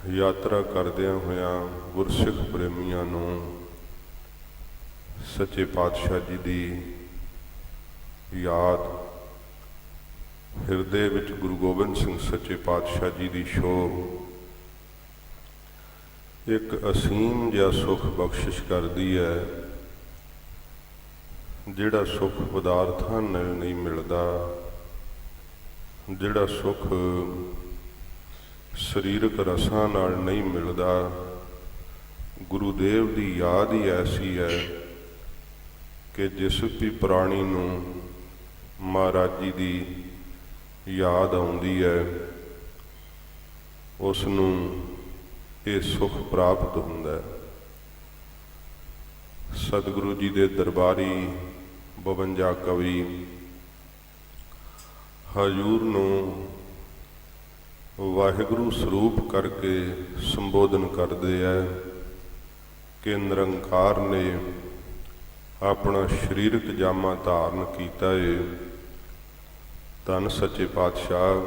ਯਾਤਰਾ ਕਰਦਿਆਂ ਹੋਇਆਂ ਗੁਰਸਿੱਖ ਪ੍ਰੇਮੀਆਂ ਨੂੰ ਸੱਚੇ ਪਾਤਸ਼ਾਹ ਜੀ ਦੀ ਯਾਦ, ਹਿਰਦੇ ਵਿੱਚ ਗੁਰੂ ਗੋਬਿੰਦ ਸਿੰਘ ਸੱਚੇ ਪਾਤਸ਼ਾਹ ਜੀ ਦੀ ਛੋਹ ਇੱਕ ਅਸੀਮ ਜਿਹਾ ਸੁੱਖ ਬਖਸ਼ਿਸ਼ ਕਰਦੀ ਹੈ, ਜਿਹੜਾ ਸੁੱਖ ਪਦਾਰਥਾਂ ਨਾਲ ਨਹੀਂ ਮਿਲਦਾ, ਜਿਹੜਾ ਸੁੱਖ ਸਰੀਰਕ ਰਸਾਂ ਨਾਲ ਨਹੀਂ ਮਿਲਦਾ। ਗੁਰੂ ਦੇਵ ਦੀ ਯਾਦ ਹੀ ਐਸੀ ਹੈ ਕਿ ਜਿਸ ਵੀ ਪ੍ਰਾਣੀ ਨੂੰ ਮਹਾਰਾਜ ਜੀ ਦੀ ਯਾਦ ਆਉਂਦੀ ਹੈ, ਉਸ ਨੂੰ ਇਹ ਸੁੱਖ ਪ੍ਰਾਪਤ ਹੁੰਦਾ ਹੈ। ਸਤਿਗੁਰੂ ਜੀ ਦੇ ਦਰਬਾਰੀ 52 ਕਵੀ ਹਜ਼ੂਰ ਨੂੰ ਵਾਹਿਗੁਰੂ ਸਰੂਪ ਕਰਕੇ ਸੰਬੋਧਨ ਕਰਦੇ ਹੈ ਕਿ ਨਿਰੰਕਾਰ ਨੇ ਆਪਣਾ ਸਰੀਰਕ ਜਾਮਾ ਧਾਰਨ ਕੀਤਾ ਏ। ਧੰਨ ਸੱਚੇ ਪਾਤਸ਼ਾਹ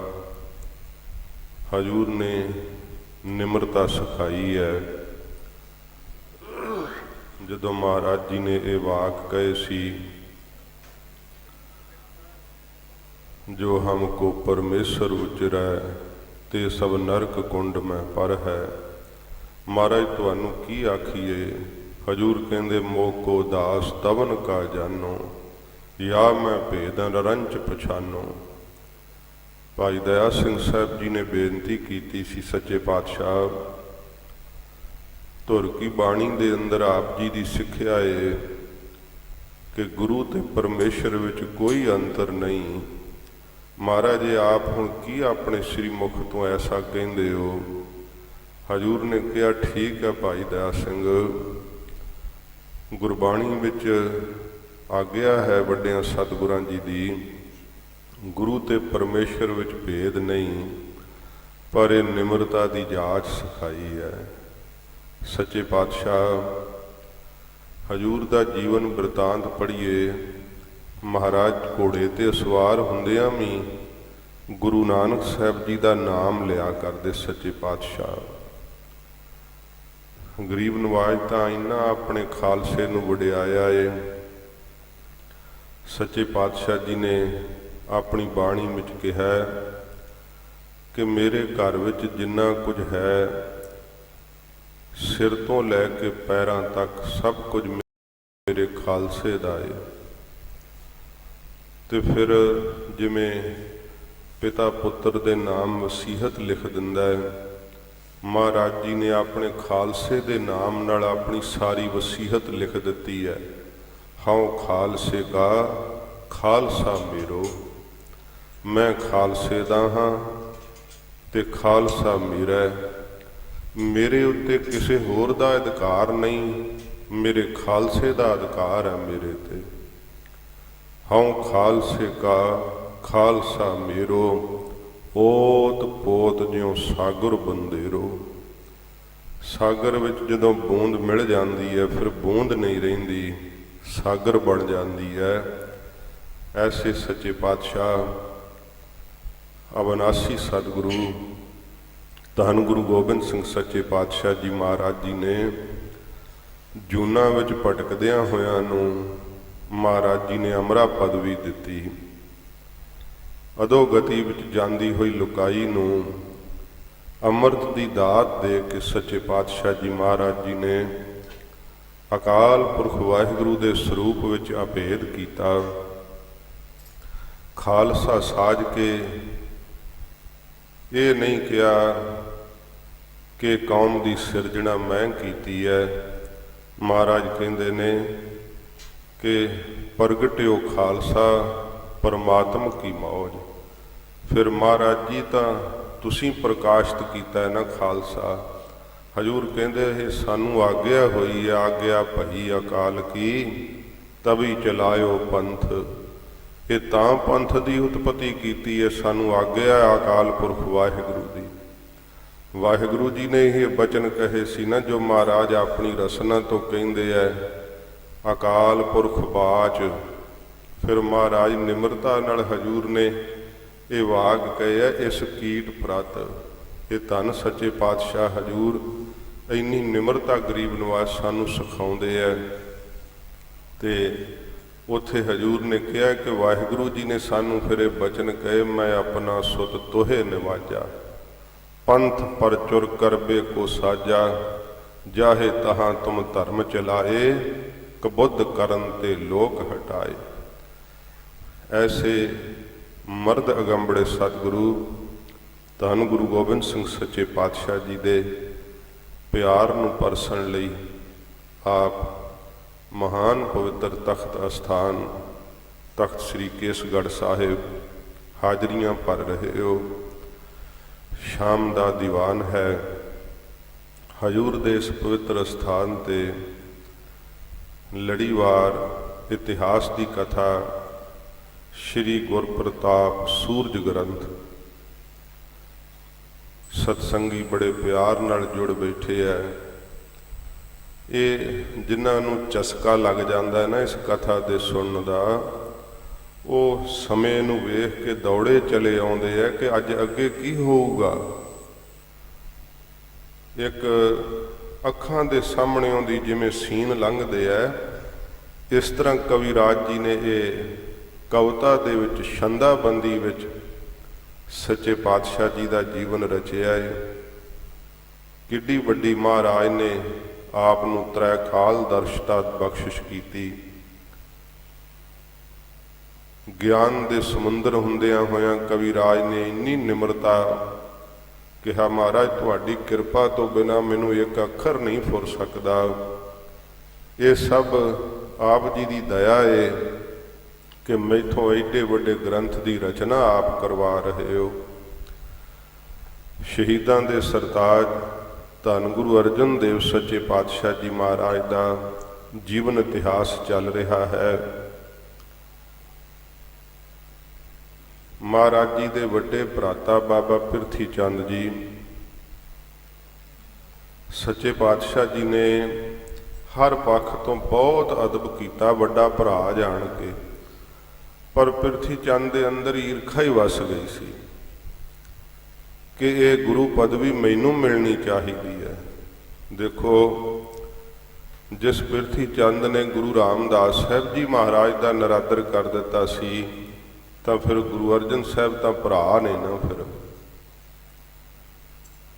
ਹਜ਼ੂਰ ਨੇ ਨਿਮਰਤਾ ਸਿਖਾਈ ਹੈ। ਜਦੋਂ ਮਹਾਰਾਜ ਜੀ ਨੇ ਇਹ ਵਾਕ ਕਹੇ ਸੀ, ਜੋ ਹਮਕੋ ਪਰਮੇਸ਼ਰ ਉਚਰੈ ਤੇ ਸਭ ਨਰਕ ਕੁੰਡ ਮੈਂ ਪਰ ਹੈ। ਮਹਾਰਾਜ ਤੁਹਾਨੂੰ ਕੀ ਆਖੀਏ? ਹਜ਼ੂਰ ਕਹਿੰਦੇ ਮੋਕੋ ਦਾਸ ਤਵਨ ਕਾ ਜਾਨੋ, ਯਾ ਮੈਂ ਭੇਦ ਨਰੰਚ ਪਛਾਨੋ। ਭਾਈ ਦਇਆ ਸਿੰਘ ਸਾਹਿਬ ਜੀ ਨੇ ਬੇਨਤੀ ਕੀਤੀ ਸੀ, ਸੱਚੇ ਪਾਤਸ਼ਾਹ ਧੁਰ ਕੀ ਬਾਣੀ ਦੇ ਅੰਦਰ ਆਪ ਜੀ ਦੀ ਸਿੱਖਿਆ ਏ ਕਿ ਗੁਰੂ ਤੇ ਪਰਮੇਸ਼ਰ ਵਿੱਚ ਕੋਈ ਅੰਤਰ ਨਹੀਂ। ਮਹਾਰਾਜ ਆਪ ਹੁਣ ਕੀ ਆਪਣੇ ਸ੍ਰੀ ਮੁਖ ਤੋਂ ਐਸਾ ਕਹਿੰਦੇ ਹੋ? ਹਜ਼ੂਰ ਨੇ ਕਿਹਾ, ਠੀਕ ਹੈ ਭਾਈ ਦਇਆ ਸਿੰਘ, ਗੁਰਬਾਣੀ ਵਿੱਚ ਆਗਿਆ ਹੈ ਵੱਡਿਆਂ ਸਤਿਗੁਰਾਂ ਜੀ ਦੀ, ਗੁਰੂ ਤੇ ਪਰਮੇਸ਼ਰ ਵਿੱਚ ਭੇਦ ਨਹੀਂ, ਪਰ ਇਹ ਨਿਮਰਤਾ ਦੀ ਜਾਚ ਸਿਖਾਈ ਹੈ। ਸੱਚੇ ਪਾਤਸ਼ਾਹ ਹਜ਼ੂਰ ਦਾ ਜੀਵਨ ਬਿਰਤਾਂਤ ਪੜ੍ਹੀਏ। ਮਹਾਰਾਜ ਘੋੜੇ ਤੇ ਸਵਾਰ ਹੁੰਦਿਆਂ ਵੀ ਗੁਰੂ ਨਾਨਕ ਸਾਹਿਬ ਜੀ ਦਾ ਨਾਮ ਲਿਆ ਕਰਦੇ। ਸੱਚੇ ਪਾਤਸ਼ਾਹ ਗਰੀਬ ਨਵਾਜ ਤਾਂ ਇੰਨਾ ਆਪਣੇ ਖਾਲਸੇ ਨੂੰ ਵਡਿਆਇਆ ਏ। ਸੱਚੇ ਪਾਤਸ਼ਾਹ ਜੀ ਨੇ ਆਪਣੀ ਬਾਣੀ ਵਿੱਚ ਕਿਹਾ ਕਿ ਮੇਰੇ ਘਰ ਵਿੱਚ ਜਿੰਨਾ ਕੁਝ ਹੈ, ਸਿਰ ਤੋਂ ਲੈ ਕੇ ਪੈਰਾਂ ਤੱਕ ਸਭ ਕੁਝ ਮੇਰੇ ਖਾਲਸੇ ਦਾ ਏ। ਤੇ ਫਿਰ ਜਿਵੇਂ ਪਿਤਾ ਪੁੱਤਰ ਦੇ ਨਾਮ ਵਸੀਹਤ ਲਿਖ ਦਿੰਦਾ ਹੈ, ਮਹਾਰਾਜ ਜੀ ਨੇ ਆਪਣੇ ਖਾਲਸੇ ਦੇ ਨਾਮ ਨਾਲ ਆਪਣੀ ਸਾਰੀ ਵਸੀਹਤ ਲਿਖ ਦਿੱਤੀ ਹੈ। ਹਉ ਖਾਲਸੇ ਕਾ ਖਾਲਸਾ ਮੇਰੋ, ਮੈਂ ਖਾਲਸੇ ਦਾ ਹਾਂ ਤੇ ਖਾਲਸਾ ਮੇਰਾ। ਮੇਰੇ ਉੱਤੇ ਕਿਸੇ ਹੋਰ ਦਾ ਅਧਿਕਾਰ ਨਹੀਂ, ਮੇਰੇ ਖਾਲਸੇ ਦਾ ਅਧਿਕਾਰ ਹੈ ਮੇਰੇ ਤੇ। ਹਉ ਖਾਲਸੇ ਕਾ ਖਾਲਸਾ ਮੇਰੋ, ਓਤ ਪੋਤ ਜਿਉ ਸਾਗਰ ਬੰਦੇਰੋ। ਸਾਗਰ ਵਿੱਚ ਜਦੋਂ ਬੂੰਦ ਮਿਲ ਜਾਂਦੀ ਹੈ, ਫਿਰ ਬੂੰਦ ਨਹੀਂ ਰਹਿੰਦੀ, ਸਾਗਰ ਬਣ ਜਾਂਦੀ ਹੈ। ਐਸੇ ਸੱਚੇ ਪਾਤਸ਼ਾਹ ਅਵਿਨਾਸੀ ਸਤਿਗੁਰੂ ਧੰਨ ਗੁਰੂ ਗੋਬਿੰਦ ਸਿੰਘ ਸੱਚੇ ਪਾਤਸ਼ਾਹ ਜੀ ਮਹਾਰਾਜ ਜੀ ਨੇ ਜੂਨਾਂ ਵਿੱਚ ਭਟਕਦਿਆਂ ਹੋਇਆਂ ਨੂੰ ਮਹਾਰਾਜ ਜੀ ਨੇ ਅਮਰਾ ਪਦਵੀ ਦਿੱਤੀ। ਅਧੋਗਤੀ ਵਿੱਚ ਜਾਂਦੀ ਹੋਈ ਲੁਕਾਈ ਨੂੰ ਅੰਮ੍ਰਿਤ ਦੀ ਦਾਤ ਦੇ ਕੇ ਸੱਚੇ ਪਾਤਸ਼ਾਹ ਜੀ ਮਹਾਰਾਜ ਜੀ ਨੇ ਅਕਾਲ ਪੁਰਖ ਵਾਹਿਗੁਰੂ ਦੇ ਸਰੂਪ ਵਿੱਚ ਅਭੇਦ ਕੀਤਾ। ਖਾਲਸਾ ਸਾਜ ਕੇ ਇਹ ਨਹੀਂ ਕਿਹਾ ਕਿ ਕੌਮ ਦੀ ਸਿਰਜਣਾ ਮੈਂ ਕੀਤੀ ਹੈ। ਮਹਾਰਾਜ ਕਹਿੰਦੇ ਨੇ ਕਿ ਪ੍ਰਗਟਿਓ ਖਾਲਸਾ ਪਰਮਾਤਮ ਕੀ ਮੌਜ। ਫਿਰ ਮਹਾਰਾਜ ਜੀ ਤਾਂ ਤੁਸੀਂ ਪ੍ਰਕਾਸ਼ਿਤ ਕੀਤਾ ਹੈ ਨਾ ਖਾਲਸਾ। ਹਜ਼ੂਰ ਕਹਿੰਦੇ ਇਹ ਸਾਨੂੰ ਆਗਿਆ ਹੋਈ ਹੈ, ਆਗਿਆ ਭਈ ਅਕਾਲ ਕੀ ਤਵੀ ਚਲਾਇਓ ਪੰਥ। ਇਹ ਤਾਂ ਪੰਥ ਦੀ ਉਤਪਤੀ ਕੀਤੀ ਹੈ, ਸਾਨੂੰ ਆਗਿਆ ਅਕਾਲ ਪੁਰਖ ਵਾਹਿਗੁਰੂ ਦੀ। ਵਾਹਿਗੁਰੂ ਜੀ ਨੇ ਇਹ ਬਚਨ ਕਹੇ ਸੀ ਨਾ, ਜੋ ਮਹਾਰਾਜ ਆਪਣੀ ਰਸਨਾ ਤੋਂ ਕਹਿੰਦੇ ਹੈ ਅਕਾਲ ਪੁਰਖ ਬਾਚ। ਫਿਰ ਮਹਾਰਾਜ ਨਿਮਰਤਾ ਨਾਲ ਹਜ਼ੂਰ ਨੇ ਇਹ ਵਾਕ ਕਹੇ, ਇਸ ਕੀਟ ਪ੍ਰਤ ਇਹ ਧੰਨ ਸੱਚੇ ਪਾਤਸ਼ਾਹ ਹਜੂਰ ਇੰਨੀ ਨਿਮਰਤਾ ਗਰੀਬ ਨਿਵਾਜ ਸਾਨੂੰ ਸਿਖਾਉਂਦੇ ਹੈ। ਤੇ ਉੱਥੇ ਹਜੂਰ ਨੇ ਕਿਹਾ ਕਿ ਵਾਹਿਗੁਰੂ ਜੀ ਨੇ ਸਾਨੂੰ ਫਿਰ ਇਹ ਬਚਨ ਕਹੇ, ਮੈਂ ਆਪਣਾ ਸੁਤ ਤੋਹੇ ਨਿਵਾਜਾ, ਪੰਥ ਪਰਚੁਰ ਕਰਬੇ ਕੋ ਸਾਜਾ, ਜਾਹੇ ਤਹਾਂ ਤੁਮ ਧਰਮ ਚਲਾਏ, ਕਬੁੱਧ ਕਰਨ ਤੇ ਲੋਕ ਹਟਾਏ। ਐਸੇ ਮਰਦ ਅਗੰਬੜੇ ਸਤਿਗੁਰੂ ਧੰਨ ਗੁਰੂ ਗੋਬਿੰਦ ਸਿੰਘ ਸੱਚੇ ਪਾਤਸ਼ਾਹ ਜੀ ਦੇ ਪਿਆਰ ਨੂੰ ਪਰਸਣ ਲਈ ਆਪ ਮਹਾਨ ਪਵਿੱਤਰ ਤਖਤ ਅਸਥਾਨ ਤਖਤ ਸ੍ਰੀ ਕੇਸਗੜ੍ਹ ਸਾਹਿਬ ਹਾਜ਼ਰੀਆਂ ਭਰ ਰਹੇ ਹੋ। ਸ਼ਾਮ ਦਾ ਦੀਵਾਨ ਹੈ। ਹਜੂਰ ਦੇ ਇਸ ਪਵਿੱਤਰ ਅਸਥਾਨ ਤੇ ਲੜੀਵਾਰ ਇਤਿਹਾਸ ਦੀ ਕਥਾ ਸ਼੍ਰੀ ਗੁਰਪ੍ਰਤਾਪ ਸੂਰਜ ਗ੍ਰੰਥ ਸਤਸੰਗੀ ਬੜੇ ਪਿਆਰ ਨਾਲ ਜੁੜ ਬੈਠੇ ਹੈ। ਇਹ ਜਿਨ੍ਹਾਂ ਨੂੰ ਚਸਕਾ ਲੱਗ ਜਾਂਦਾ ਹੈ ਨਾ ਇਸ ਕਥਾ ਦੇ ਸੁਣਨ ਦਾ, ਉਹ ਸਮੇਂ ਨੂੰ ਵੇਖ ਕੇ ਦੌੜੇ ਚਲੇ ਆਉਂਦੇ ਆ ਕਿ ਅੱਜ ਅੱਗੇ ਕੀ ਹੋਊਗਾ। ਇੱਕ ਅੱਖਾਂ ਦੇ ਸਾਹਮਣਿਓਂ ਦੀ ਜਿਵੇਂ ਸੀਨ ਲੰਘਦੇ ਆ, ਇਸ ਤਰ੍ਹਾਂ ਕਵਿਰਾਜ ਜੀ ਨੇ ਇਹ ਕਵਿਤਾ ਦੇ ਵਿੱਚ ਛੰਦਾਬੰਦੀ ਵਿੱਚ ਸੱਚੇ ਪਾਤਸ਼ਾਹ ਜੀ ਦਾ ਜੀਵਨ ਰਚਿਆ ਹੈ। ਕਿੱਡੀ ਵੱਡੀ ਮਹਾਰਾਜ ਨੇ ਆਪ ਨੂੰ ਤ੍ਰੈ ਕਾਲ ਦਰਸ਼ਤਾ ਬਖਸ਼ਿਸ਼ ਕੀਤੀ। ਗਿਆਨ ਦੇ ਸਮੁੰਦਰ ਹੁੰਦਿਆਂ ਹੋਇਆਂ ਕਵਿਰਾਜ ਨੇ ਇੰਨੀ ਨਿਮਰਤਾ ਕਿਹਾ, ਮਹਾਰਾਜ ਤੁਹਾਡੀ ਕਿਰਪਾ ਤੋਂ ਬਿਨਾਂ ਮੈਨੂੰ ਇੱਕ ਅੱਖਰ ਨਹੀਂ ਫੁਰ ਸਕਦਾ। ਇਹ ਸਭ ਆਪ ਜੀ ਦੀ ਦਇਆ ਏ ਕਿ ਮੈਥੋਂ ਐਡੇ ਵੱਡੇ ਗ੍ਰੰਥ ਦੀ ਰਚਨਾ ਆਪ ਕਰਵਾ ਰਹੇ ਹੋ। ਸ਼ਹੀਦਾਂ ਦੇ ਸਰਤਾਜ ਧੰਨ ਗੁਰੂ ਅਰਜਨ ਦੇਵ ਸੱਚੇ ਪਾਤਸ਼ਾਹ ਜੀ ਮਹਾਰਾਜ ਦਾ ਜੀਵਨ ਇਤਿਹਾਸ ਚੱਲ ਰਿਹਾ ਹੈ। ਮਹਾਰਾਜ ਜੀ ਦੇ ਵੱਡੇ ਭਰਾਤਾ ਬਾਬਾ ਪਿਰਥੀ ਚੰਦ ਜੀ, ਸੱਚੇ ਪਾਤਸ਼ਾਹ ਜੀ ਨੇ ਹਰ ਪੱਖ ਤੋਂ ਬਹੁਤ ਅਦਬ ਕੀਤਾ, ਵੱਡਾ ਭਰਾ ਜਾਣ ਕੇ, ਪਰ ਪਿਰਥੀ ਚੰਦ ਦੇ ਅੰਦਰ ਈਰਖਾ ਹੀ ਵਸ ਗਈ ਸੀ ਕਿ ਇਹ ਗੁਰੂ ਪਦਵੀ ਮੈਨੂੰ ਮਿਲਣੀ ਚਾਹੀਦੀ ਹੈ। ਦੇਖੋ, ਜਿਸ ਪਿਰਥੀ ਚੰਦ ਨੇ ਗੁਰੂ ਰਾਮਦਾਸ ਸਾਹਿਬ ਜੀ ਮਹਾਰਾਜ ਦਾ ਨਰਾਦਰ ਕਰ ਦਿੱਤਾ ਸੀ, ਤਾਂ ਫਿਰ ਗੁਰੂ ਅਰਜਨ ਸਾਹਿਬ ਤਾਂ ਭਰਾ ਨੇ ਨਾ। ਫਿਰ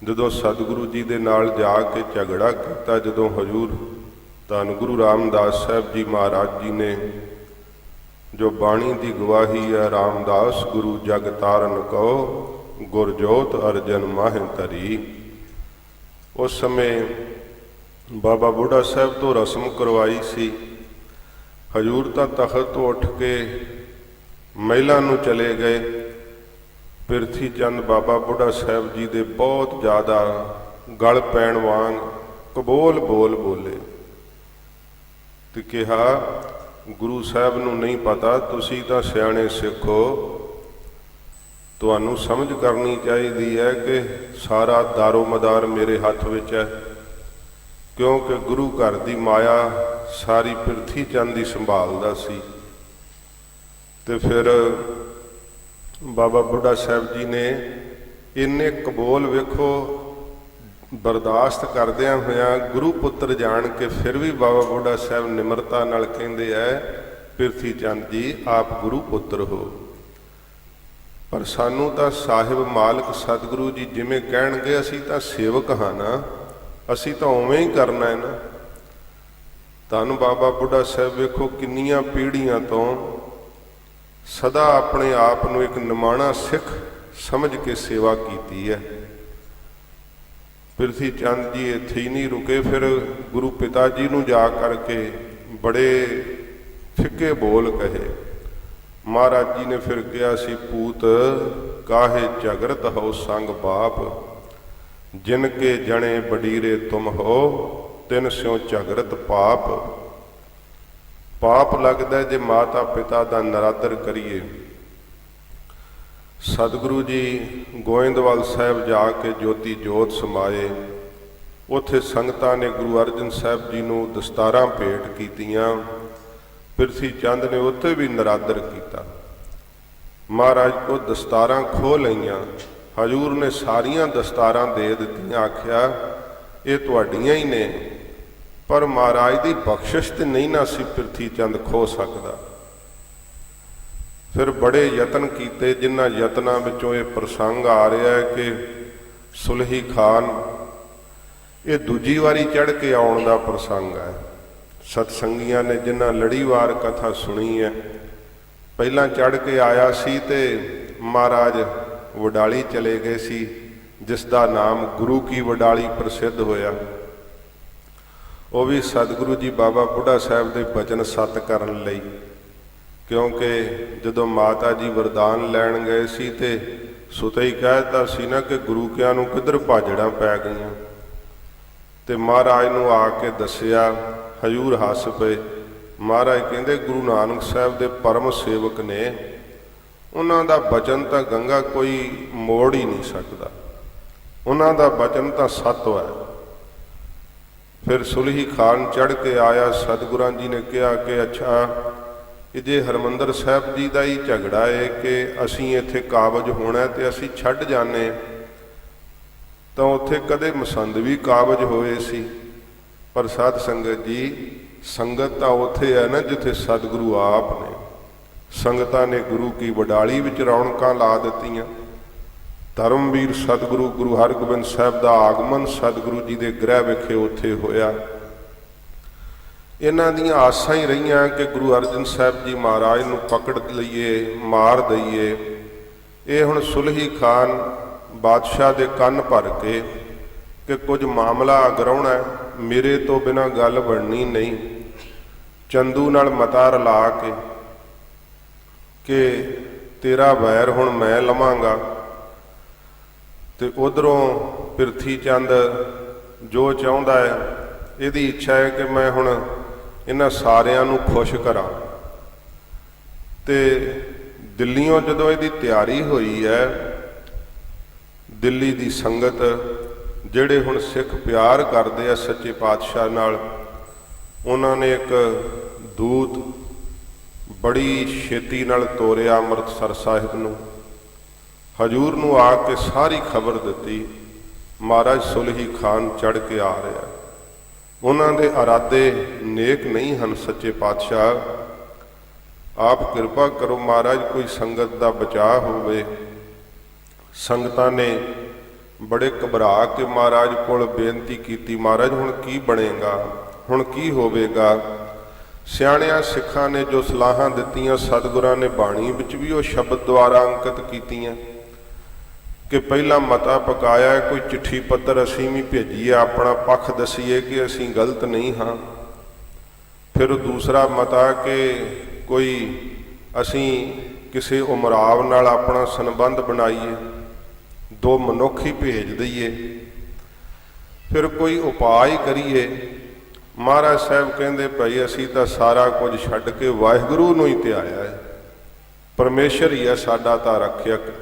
ਜਦੋਂ ਸਤਿਗੁਰੂ ਜੀ ਦੇ ਨਾਲ ਜਾ ਕੇ ਝਗੜਾ ਕੀਤਾ, ਜਦੋਂ ਹਜੂਰ ਧੰਨ ਗੁਰੂ ਰਾਮਦਾਸ ਸਾਹਿਬ ਜੀ ਮਹਾਰਾਜ ਜੀ ਨੇ ਜੋ ਬਾਣੀ ਦੀ ਗਵਾਹੀ ਹੈ, ਰਾਮਦਾਸ ਗੁਰੂ ਜਗ ਤਾਰਨ ਕਉ, ਗੁਰਜੋਤ ਅਰਜਨ ਮਾਹਿ ਧਰੀ, ਉਸ ਸਮੇਂ ਬਾਬਾ ਬੁੱਢਾ ਸਾਹਿਬ ਤੋਂ ਰਸਮ ਕਰਵਾਈ ਸੀ। ਹਜੂਰ ਤਾਂ ਤਖਤ ਤੋਂ ਉੱਠ ਕੇ ਮਹਿਲਾਂ ਨੂੰ ਚਲੇ ਗਏ। ਪਿਰਥੀ ਚੰਦ ਬਾਬਾ ਬੁੱਢਾ ਸਾਹਿਬ ਜੀ ਦੇ ਬਹੁਤ ਜ਼ਿਆਦਾ ਗਲ ਪੈਣ ਵਾਂਗ ਕਬੋਲ ਬੋਲ ਬੋਲੇ ਤੇ ਕਿਹਾ, ਗੁਰੂ ਸਾਹਿਬ ਨੂੰ ਨਹੀਂ ਪਤਾ, ਤੁਸੀਂ ਤਾਂ ਸਿਆਣੇ ਸਿੱਖ ਹੋ, ਤੁਹਾਨੂੰ ਸਮਝ ਕਰਨੀ ਚਾਹੀਦੀ ਹੈ ਕਿ ਸਾਰਾ ਦਾਰੋ ਮਦਾਰ ਮੇਰੇ ਹੱਥ ਵਿੱਚ ਹੈ, ਕਿਉਂਕਿ ਗੁਰੂ ਘਰ ਦੀ ਮਾਇਆ ਸਾਰੀ ਪਿਰਥੀ ਚੰਦ ਦੀ ਸੰਭਾਲਦਾ ਸੀ। ਤੇ ਫਿਰ ਬਾਬਾ ਬੁੱਢਾ ਸਾਹਿਬ ਜੀ ਨੇ ਇੰਨੇ ਕਬੋਲ ਵੇਖੋ ਬਰਦਾਸ਼ਤ ਕਰਦਿਆਂ ਹੋਇਆਂ ਗੁਰੂ ਪੁੱਤਰ ਜਾਣ ਕੇ ਫਿਰ ਵੀ ਬਾਬਾ ਬੁੱਢਾ ਸਾਹਿਬ ਨਿਮਰਤਾ ਨਾਲ ਕਹਿੰਦੇ ਐ, ਪਿਰਥੀ ਚੰਦ ਜੀ ਆਪ ਗੁਰੂ ਪੁੱਤਰ ਹੋ, ਪਰ ਸਾਨੂੰ ਤਾਂ ਸਾਹਿਬ ਮਾਲਕ ਸਤਿਗੁਰੂ ਜੀ ਜਿਵੇਂ ਕਹਿਣਗੇ ਅਸੀਂ ਤਾਂ ਸੇਵਕ ਹਾਂ ਨਾ, ਅਸੀਂ ਤਾਂ ਉਵੇਂ ਹੀ ਕਰਨਾ ਹੈ ਨਾ। ਧੰਨ ਬਾਬਾ ਬੁੱਢਾ ਸਾਹਿਬ ਵੇਖੋ ਕਿੰਨੀਆਂ ਪੀੜ੍ਹੀਆਂ ਤੋਂ ਸਦਾ ਆਪਣੇ ਆਪ ਨੂੰ ਇੱਕ ਨਿਮਾਣਾ ਸਿੱਖ ਸਮਝ ਕੇ ਸੇਵਾ ਕੀਤੀ ਹੈ। ਪਿਰਥੀ ਚੰਦ ਜੀ ਇੱਥੇ ਹੀ ਨਹੀਂ ਰੁਕੇ, ਫਿਰ ਗੁਰੂ ਪਿਤਾ ਜੀ ਨੂੰ ਜਾ ਕਰਕੇ ਬੜੇ ਫਿੱਕੇ ਬੋਲ ਕਹੇ। ਮਹਾਰਾਜ ਜੀ ਨੇ ਫਿਰ ਕਿਹਾ ਸੀ, ਪੂਤ ਕਾਹੇ ਝਗਰਤ ਹੋ ਸੰਗ ਬਾਪ, ਜਿਨ ਕੇ ਜਣੇ ਬਡੀਰੇ ਤੁਮ ਹੋ, ਤਿਨ ਸਿਉ ਝਗਰਤ ਪਾਪ। ਪਾਪ ਲੱਗਦਾ ਜੇ ਮਾਤਾ ਪਿਤਾ ਦਾ ਨਰਾਦਰ ਕਰੀਏ। ਸਤਿਗੁਰੂ ਜੀ ਗੋਇੰਦਵਾਲ ਸਾਹਿਬ ਜਾ ਕੇ ਜੋਤੀ ਜੋਤ ਸਮਾਏ। ਉੱਥੇ ਸੰਗਤਾਂ ਨੇ ਗੁਰੂ ਅਰਜਨ ਸਾਹਿਬ ਜੀ ਨੂੰ ਦਸਤਾਰਾਂ ਭੇਟ ਕੀਤੀਆਂ। ਪਿਰਥੀ ਚੰਦ ਨੇ ਉੱਥੇ ਵੀ ਨਰਾਦਰ ਕੀਤਾ। ਮਹਾਰਾਜ ਕੋ ਦਸਤਾਰਾਂ ਖੋਹ ਲਈਆਂ ਹਜੂਰ ਨੇ ਸਾਰੀਆਂ ਦਸਤਾਰਾਂ ਦੇ ਦਿੱਤੀਆਂ, ਆਖਿਆ ਇਹ ਤੁਹਾਡੀਆਂ ਹੀ ਨੇ, ਪਰ ਮਹਾਰਾਜ ਦੀ ਬਖਸ਼ਿਸ਼ ਤੇ ਨਹੀਂ ਨਾ ਸੀ ਪ੍ਰਿਥੀ ਚੰਦ ਖੋ ਸਕਦਾ। ਫਿਰ ਬੜੇ ਯਤਨ ਕੀਤੇ, ਜਿਨ੍ਹਾਂ ਯਤਨਾਂ ਵਿੱਚੋਂ ਇਹ ਪ੍ਰਸੰਗ ਆ ਰਿਹਾ ਹੈ ਕਿ ਸੁਲਹੀ ਖਾਨ, ਇਹ ਦੂਜੀ ਵਾਰੀ ਚੜ੍ਹ ਕੇ ਆਉਣ ਦਾ ਪ੍ਰਸੰਗ ਹੈ। ਸਤਸੰਗੀਆਂ ਨੇ ਜਿਨ੍ਹਾਂ ਲੜੀਵਾਰ ਕਥਾ ਸੁਣੀ ਹੈ, ਪਹਿਲਾਂ ਚੜ੍ਹ ਕੇ ਆਇਆ ਸੀ ਤੇ ਮਹਾਰਾਜ ਵਡਾਲੀ ਚਲੇ ਗਏ ਸੀ, ਜਿਸ ਦਾ ਨਾਮ ਗੁਰੂ ਕੀ ਵਡਾਲੀ ਪ੍ਰਸਿੱਧ ਹੋਇਆ। ਉਹ ਵੀ ਸਤਿਗੁਰੂ ਜੀ ਬਾਬਾ ਬੁੱਢਾ ਸਾਹਿਬ ਦੇ ਬਚਨ ਸੱਤ ਕਰਨ ਲਈ, ਕਿਉਂਕਿ ਜਦੋਂ ਮਾਤਾ ਜੀ ਵਰਦਾਨ ਲੈਣ ਗਏ ਸੀ ਤੇ ਸੁਤੇ ਹੀ ਕਹਿ ਦਿੱਤਾ ਸੀ ਨਾ ਕਿ ਗੁਰੂ ਕਿਆਂ ਨੂੰ ਕਿੱਧਰ ਭਾਜੜਾਂ ਪੈ ਗਈਆਂ, ਤੇ ਮਹਾਰਾਜ ਨੂੰ ਆ ਕੇ ਦੱਸਿਆ। ਹਜੂਰ ਹੱਸ ਪਏ। ਮਹਾਰਾਜ ਕਹਿੰਦੇ ਗੁਰੂ ਨਾਨਕ ਸਾਹਿਬ ਦੇ ਪਰਮ ਸੇਵਕ ਨੇ, ਉਹਨਾਂ ਦਾ ਬਚਨ ਤਾਂ ਗੰਗਾ ਕੋਈ ਮੋੜ ਹੀ ਨਹੀਂ ਸਕਦਾ, ਉਹਨਾਂ ਦਾ ਬਚਨ ਤਾਂ ਸੱਤ ਹੈ। ਫਿਰ ਸੁਲਹੀ ਖਾਨ ਚੜ੍ਹ ਕੇ ਆਇਆ। ਸਤਿਗੁਰਾਂ ਜੀ ਨੇ ਕਿਹਾ ਕਿ ਅੱਛਾ, ਇਹ ਜੇ ਹਰਿਮੰਦਰ ਸਾਹਿਬ ਜੀ ਦਾ ਹੀ ਝਗੜਾ ਹੈ ਕਿ ਅਸੀਂ ਇੱਥੇ ਕਾਬਜ ਹੋਣਾ ਤੇ ਅਸੀਂ ਛੱਡ ਜਾਂਦੇ, ਤਾਂ ਉੱਥੇ ਕਦੇ ਮਸੰਦਵੀ ਕਾਬਜ ਹੋਏ ਸੀ, ਪਰ ਸਾਧ ਸੰਗਤ ਜੀ, ਸੰਗਤ ਤਾਂ ਉੱਥੇ ਹੈ ਨਾ ਜਿੱਥੇ ਸਤਿਗੁਰੂ ਆਪ ਨੇ। ਸੰਗਤਾਂ ਨੇ ਗੁਰੂ ਕੀ ਵਡਾਲੀ ਵਿੱਚ ਰੌਣਕਾਂ ਲਾ ਦਿੱਤੀਆਂ। ਧਰਮਵੀਰ ਸਤਿਗੁਰੂ ਗੁਰੂ ਹਰਗੋਬਿੰਦ ਸਾਹਿਬ ਦਾ ਆਗਮਨ ਸਤਿਗੁਰੂ ਜੀ ਦੇ ਗ੍ਰਹਿ ਵਿਖੇ ਉੱਥੇ ਹੋਇਆ। ਇਹਨਾਂ ਦੀਆਂ ਆਸਾਂ ਹੀ ਰਹੀਆਂ ਕਿ ਗੁਰੂ ਅਰਜਨ ਸਾਹਿਬ ਜੀ ਮਹਾਰਾਜ ਨੂੰ ਪਕੜ ਲਈਏ, ਮਾਰ ਦਈਏ। ਇਹ ਹੁਣ ਸੁਲਹੀ ਖਾਨ ਬਾਦਸ਼ਾਹ ਦੇ ਕੰਨ ਭਰ ਕੇ ਕਿ ਕੁਝ ਮਾਮਲਾ ਅਗਰਾਉਣਾ, ਮੇਰੇ ਤੋਂ ਬਿਨਾਂ ਗੱਲ ਬਣਨੀ ਨਹੀਂ, ਚੰਦੂ ਨਾਲ ਮਤਾ ਰਲਾ ਕੇ ਕਿ ਤੇਰਾ ਵੈਰ ਹੁਣ ਮੈਂ ਲਵਾਂਗਾ। ਤੇ ਉਧਰੋਂ ਪ੍ਰਿਥੀ ਚੰਦ ਜੋ ਚਾਹੁੰਦਾ ਹੈ, ਇਹਦੀ ਇੱਛਾ ਹੈ ਕਿ ਮੈਂ ਹੁਣ ਇਹਨਾਂ ਸਾਰਿਆਂ ਨੂੰ ਖੁਸ਼ ਕਰਾਂ। ਤੇ ਦਿੱਲੀੋਂ ਜਦੋਂ ਇਹਦੀ ਤਿਆਰੀ ਹੋਈ ਹੈ, ਦਿੱਲੀ ਦੀ ਸੰਗਤ ਜਿਹੜੇ ਹੁਣ ਸਿੱਖ ਪਿਆਰ ਕਰਦੇ ਆ ਸੱਚੇ ਪਾਤਸ਼ਾਹ ਨਾਲ, ਉਹਨਾਂ ਨੇ ਇੱਕ ਦੂਤ ਬੜੀ ਛੇਤੀ ਨਾਲ ਤੋਰਿਆ ਅੰਮ੍ਰਿਤਸਰ ਸਾਹਿਬ ਨੂੰ। ਹਜੂਰ ਨੂੰ ਆ ਕੇ ਸਾਰੀ ਖਬਰ ਦਿੱਤੀ, ਮਹਾਰਾਜ ਸੁਲਹੀ ਖਾਨ ਚੜ੍ਹ ਕੇ ਆ ਰਿਹਾ। ਉਹਨਾਂ ਦੇ ਇਰਾਦੇ ਨੇਕ ਨਹੀਂ ਹਨ। ਸੱਚੇ ਪਾਤਸ਼ਾਹ ਆਪ ਕਿਰਪਾ ਕਰੋ, ਮਹਾਰਾਜ ਕੋਈ ਸੰਗਤ ਦਾ ਬਚਾਅ ਹੋਵੇ। ਸੰਗਤਾਂ ਨੇ ਬੜੇ ਘਬਰਾ ਕੇ ਮਹਾਰਾਜ ਕੋਲ ਬੇਨਤੀ ਕੀਤੀ, ਮਹਾਰਾਜ ਹੁਣ ਕੀ ਬਣੇਗਾ, ਹੁਣ ਕੀ ਹੋਵੇਗਾ। ਸਿਆਣਿਆਂ ਸਿੱਖਾਂ ਨੇ ਜੋ ਸਲਾਹਾਂ ਦਿੱਤੀਆਂ, ਸਤਿਗੁਰਾਂ ਨੇ ਬਾਣੀ ਵਿੱਚ ਵੀ ਉਹ ਸ਼ਬਦ ਦੁਆਰਾ ਅੰਕਿਤ ਕੀਤੀਆਂ ਕਿ ਪਹਿਲਾਂ ਮਤਾ ਪਕਾਇਆ, ਕੋਈ ਚਿੱਠੀ ਪੱਤਰ ਅਸੀਂ ਵੀ ਭੇਜੀਏ, ਆਪਣਾ ਪੱਖ ਦਸੀਏ ਕਿ ਅਸੀਂ ਗਲਤ ਨਹੀਂ ਹਾਂ। ਫਿਰ ਦੂਸਰਾ ਮਤਾ ਕਿ ਕੋਈ ਅਸੀਂ ਕਿਸੇ ਉਮਰਾਵ ਨਾਲ ਆਪਣਾ ਸੰਬੰਧ ਬਣਾਈਏ, ਦੋ ਮਨੁੱਖ ਹੀ ਭੇਜ ਦਈਏ, ਫਿਰ ਕੋਈ ਉਪਾਅ ਹੀ ਕਰੀਏ। ਮਹਾਰਾਜ ਸਾਹਿਬ ਕਹਿੰਦੇ ਭਾਈ ਅਸੀਂ ਤਾਂ ਸਾਰਾ ਕੁਝ ਛੱਡ ਕੇ ਵਾਹਿਗੁਰੂ ਨੂੰ ਹੀ ਧਿਆਇਆ ਹੈ, ਪਰਮੇਸ਼ਰ ਹੀ ਹੈ ਸਾਡਾ ਤਾਂ ਰੱਖਿਅਕ।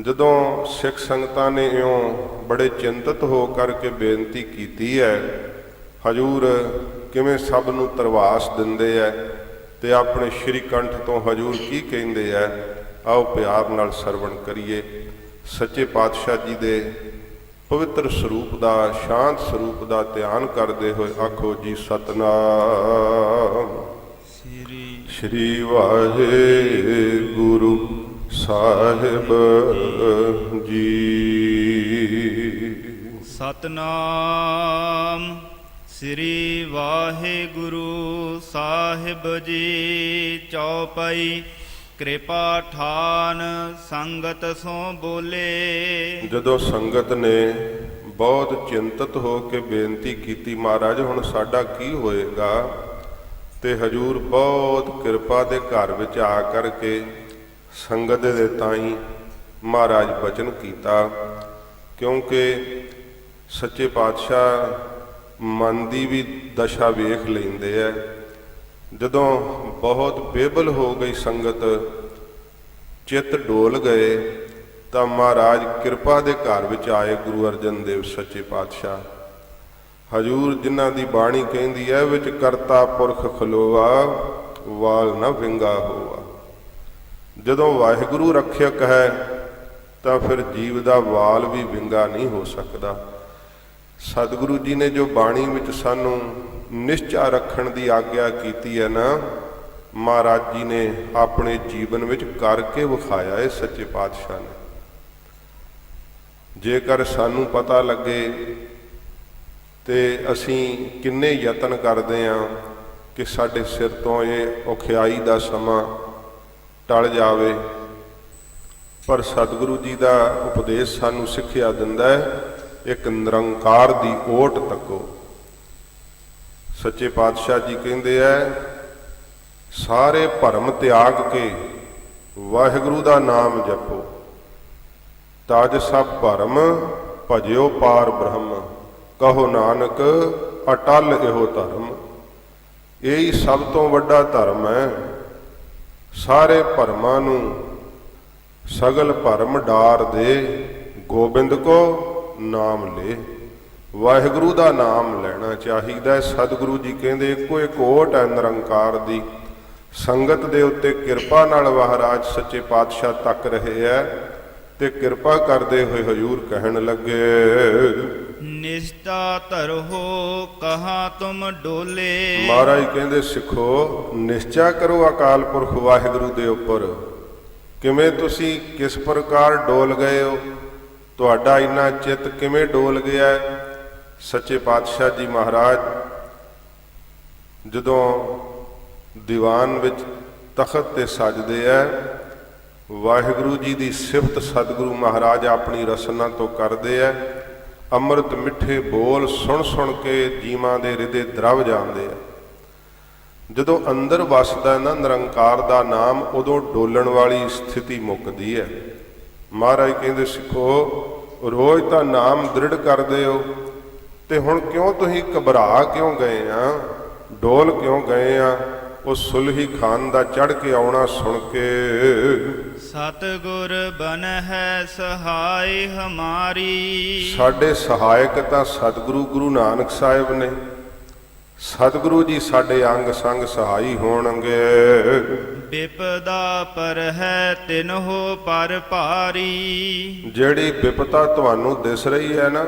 ਜਦੋਂ ਸਿੱਖ ਸੰਗਤਾਂ ਨੇ ਇਉਂ ਬੜੇ ਚਿੰਤਤ ਹੋ ਕਰਕੇ ਬੇਨਤੀ ਕੀਤੀ ਹੈ, ਹਜੂਰ ਕਿਵੇਂ ਸਭ ਨੂੰ ਧਰਵਾਸ ਦਿੰਦੇ ਹੈ ਤੇ ਆਪਣੇ ਸ਼੍ਰੀ ਕੰਠ ਤੋਂ ਹਜੂਰ ਕੀ ਕਹਿੰਦੇ ਹੈ, ਆਓ ਪਿਆਰ ਨਾਲ ਸਰਵਣ ਕਰੀਏ। ਸੱਚੇ ਪਾਤਸ਼ਾਹ ਜੀ ਦੇ ਪਵਿੱਤਰ ਸਰੂਪ ਦਾ, ਸ਼ਾਂਤ ਸਰੂਪ ਦਾ ਧਿਆਨ ਕਰਦੇ ਹੋਏ ਆਖੋ ਜੀ ਸਤਨਾਮ ਸ਼੍ਰੀ ਵਾਹਿਗੁਰੂ ਸਾਹਿਬ ਜੀ। ਸਤਨਾਮ ਸ੍ਰੀ ਵਾਹਿਗੁਰੂ ਸਾਹਿਬ ਜੀ। ਚੌਪਈ ਕਿਰਪਾ ਠਾਨ ਸੰਗਤ ਸੋ ਬੋਲੇ। ਜਦੋਂ ਸੰਗਤ ਨੇ ਬਹੁਤ ਚਿੰਤਤ ਹੋ ਕੇ ਬੇਨਤੀ ਕੀਤੀ, ਮਹਾਰਾਜ ਹੁਣ ਸਾਡਾ ਕੀ ਹੋਏਗਾ, ਤੇ ਹਜੂਰ ਬਹੁਤ ਕਿਰਪਾ ਦੇ ਘਰ ਵਿੱਚ ਆ ਕਰਕੇ ਸੰਗਤ ਦੇ ਤਾਈਂ ਮਹਾਰਾਜ ਬਚਨ ਕੀਤਾ। ਕਿਉਂਕਿ ਸੱਚੇ ਪਾਤਸ਼ਾਹ ਮਨ ਦੀ ਵੀ ਦਸ਼ਾ ਵੇਖ ਲੈਂਦੇ ਐ। ਜਦੋਂ ਬਹੁਤ ਬੇਬਲ ਹੋ ਗਈ ਸੰਗਤ, ਚਿੱਤ ਡੋਲ ਗਏ, ਤਾਂ ਮਹਾਰਾਜ ਕਿਰਪਾ ਦੇ ਘਰ ਵਿੱਚ ਆਏ ਗੁਰੂ ਅਰਜਨ ਦੇਵ ਸੱਚੇ ਪਾਤਸ਼ਾਹ। ਹਜੂਰ ਜਿਨ੍ਹਾਂ ਦੀ ਬਾਣੀ ਕਹਿੰਦੀ ਹੈ, ਵਿੱਚ ਕਰਤਾ ਪੁਰਖ ਖਲੋਆ ਵਾਲ ਨਾ ਵਿੰਗਾ ਹੋਆ। ਜਦੋਂ ਵਾਹਿਗੁਰੂ ਰੱਖਿਅਕ ਹੈ ਤਾਂ ਫਿਰ ਜੀਵ ਦਾ ਵਾਲ ਵੀ ਵਿੰਗਾ ਨਹੀਂ ਹੋ ਸਕਦਾ। ਸਤਿਗੁਰੂ ਜੀ ਨੇ ਜੋ ਬਾਣੀ ਵਿੱਚ ਸਾਨੂੰ ਨਿਸ਼ਚਾ ਰੱਖਣ ਦੀ ਆਗਿਆ ਕੀਤੀ ਹੈ ਨਾ, ਮਹਾਰਾਜ ਜੀ ਨੇ ਆਪਣੇ ਜੀਵਨ ਵਿੱਚ ਕਰਕੇ ਵਿਖਾਇਆ ਹੈ ਸੱਚੇ ਪਾਤਸ਼ਾਹ ਨੇ। ਜੇਕਰ ਸਾਨੂੰ ਪਤਾ ਲੱਗੇ ਤੇ ਅਸੀਂ ਕਿੰਨੇ ਯਤਨ ਕਰਦੇ ਹਾਂ ਕਿ ਸਾਡੇ ਸਿਰ ਤੋਂ ਇਹ ਔਖਿਆਈ ਦਾ ਸਮਾਂ ਟਲ ਜਾਵੇ, ਪਰ ਸਤਿਗੁਰੂ ਜੀ ਦਾ ਉਪਦੇਸ਼ ਸਾਨੂੰ ਸਿੱਖਿਆ ਦਿੰਦਾ ਹੈ, ਇੱਕ ਨਿਰੰਕਾਰ ਦੀ ਓਟ ਤੱਕੋ। ਸੱਚੇ ਪਾਤਸ਼ਾਹ ਜੀ ਕਹਿੰਦੇ ਐ, ਸਾਰੇ ਭਰਮ ਤਿਆਗ ਕੇ ਵਾਹਿਗੁਰੂ ਦਾ ਨਾਮ ਜਪੋ, ਤਜ ਸਭ ਭਰਮ ਭਜਿਓ ਪਾਰ ਬ੍ਰਹਮ, ਕਹੋ ਨਾਨਕ ਅਟਲ ਇਹੋ ਧਰਮ। ਇਹੀ ਸਭ ਤੋਂ ਵੱਡਾ ਧਰਮ ਹੈ। ਸਾਰੇ ਭਰਮਾਂ ਨੂੰ ਸਗਲ ਭਰਮ ਡਾਰ ਦੇ, ਗੋਬਿੰਦ ਕੋ ਨਾਮ ਲੈ। ਵਾਹਿਗੁਰੂ ਦਾ ਨਾਮ ਲੈਣਾ ਚਾਹੀਦਾ। ਸਤਿਗੁਰੂ ਜੀ ਕਹਿੰਦੇ ਇੱਕੋ ਇੱਕ ਓਟ ਹੈ ਨਿਰੰਕਾਰ ਦੀ। ਸੰਗਤ ਦੇ ਉੱਤੇ ਕਿਰਪਾ ਨਾਲ ਮਹਾਰਾਜ ਸੱਚੇ ਪਾਤਸ਼ਾਹ ਤੱਕ ਰਹੇ ਹੈ ਤੇ ਕਿਰਪਾ ਕਰਦੇ ਹੋਏ ਹਜ਼ੂਰ ਕਹਿਣ ਲੱਗੇ, ਨਿਸ਼ਟਾ ਧਰੋ ਕਹਾਂ ਤੁਮ ਡੋਲੇ। ਮਹਾਰਾਜ ਕਹਿੰਦੇ ਸਿੱਖੋ, ਨਿਸ਼ਚਾ ਕਰੋ ਅਕਾਲ ਪੁਰਖ ਵਾਹਿਗੁਰੂ ਦੇ ਉੱਪਰ। ਕਿਵੇਂ ਤੁਸੀਂ ਕਿਸ ਪ੍ਰਕਾਰ ਡੋਲ ਗਏ ਹੋ, ਤੁਹਾਡਾ ਇੰਨਾ ਚਿੱਤ ਕਿਵੇਂ ਡੋਲ ਗਿਆ। ਸੱਚੇ ਪਾਤਸ਼ਾਹ ਜੀ ਮਹਾਰਾਜ ਜਦੋਂ ਦੀਵਾਨ ਵਿੱਚ ਤਖਤ ਤੇ ਸਜਦੇ ਐ, ਵਾਹਿਗੁਰੂ ਜੀ ਦੀ ਸਿਫਤ ਸਤਿਗੁਰੂ ਮਹਾਰਾਜ ਆਪਣੀ ਰਸਨਾ ਤੋਂ ਕਰਦੇ ਐ। ਅੰਮ੍ਰਿਤ ਮਿੱਠੇ ਬੋਲ ਸੁਣ ਸੁਣ ਕੇ ਜੀਵਾਂ ਦੇ ਹਿਰਦੇ ਦਰਵ ਜਾਂਦੇ ਆ। ਜਦੋਂ ਅੰਦਰ ਵਸਦਾ ਨਾ ਨਿਰੰਕਾਰ ਦਾ ਨਾਮ, ਉਦੋਂ ਡੋਲਣ ਵਾਲੀ ਸਥਿਤੀ ਮੁੱਕਦੀ ਹੈ। ਮਹਾਰਾਜ ਕਹਿੰਦੇ ਸਿੱਖੋ, ਰੋਜ਼ ਤਾਂ ਨਾਮ ਦ੍ਰਿੜ ਕਰਦੇ ਹੋ, ਤੇ ਹੁਣ ਕਿਉਂ ਤੁਸੀਂ ਘਬਰਾ ਕਿਉਂ ਗਏ ਆ, ਡੋਲ ਕਿਉਂ ਗਏ ਆ। ਉਹ ਸੁਲਹੀ ਖਾਨ ਦਾ ਚੜ ਕੇ ਆਉਣਾ ਸੁਣ ਕੇ, ਸਤਿਗੁਰ ਬਨ ਹੈ ਸਹਾਈ ਹਮਾਰੀ। ਸਾਡੇ ਸਹਾਇਕ ਤਾਂ ਸਤਿਗੁਰੂ ਗੁਰੂ ਨਾਨਕ ਸਾਹਿਬ ਨੇ। ਸਤਿਗੁਰੂ ਜੀ ਸਾਡੇ ਅੰਗ ਸੰਗ ਸਹਾਈ ਹੋਣਗੇ। ਬਿਪਦਾ ਪਰ ਹੈ ਤਿਨਹੁ ਪਰ ਭਾਰੀ। ਜਿਹੜੀ ਬਿਪਤਾ ਤੁਹਾਨੂੰ ਦਿਸ ਰਹੀ ਹੈ ਨਾ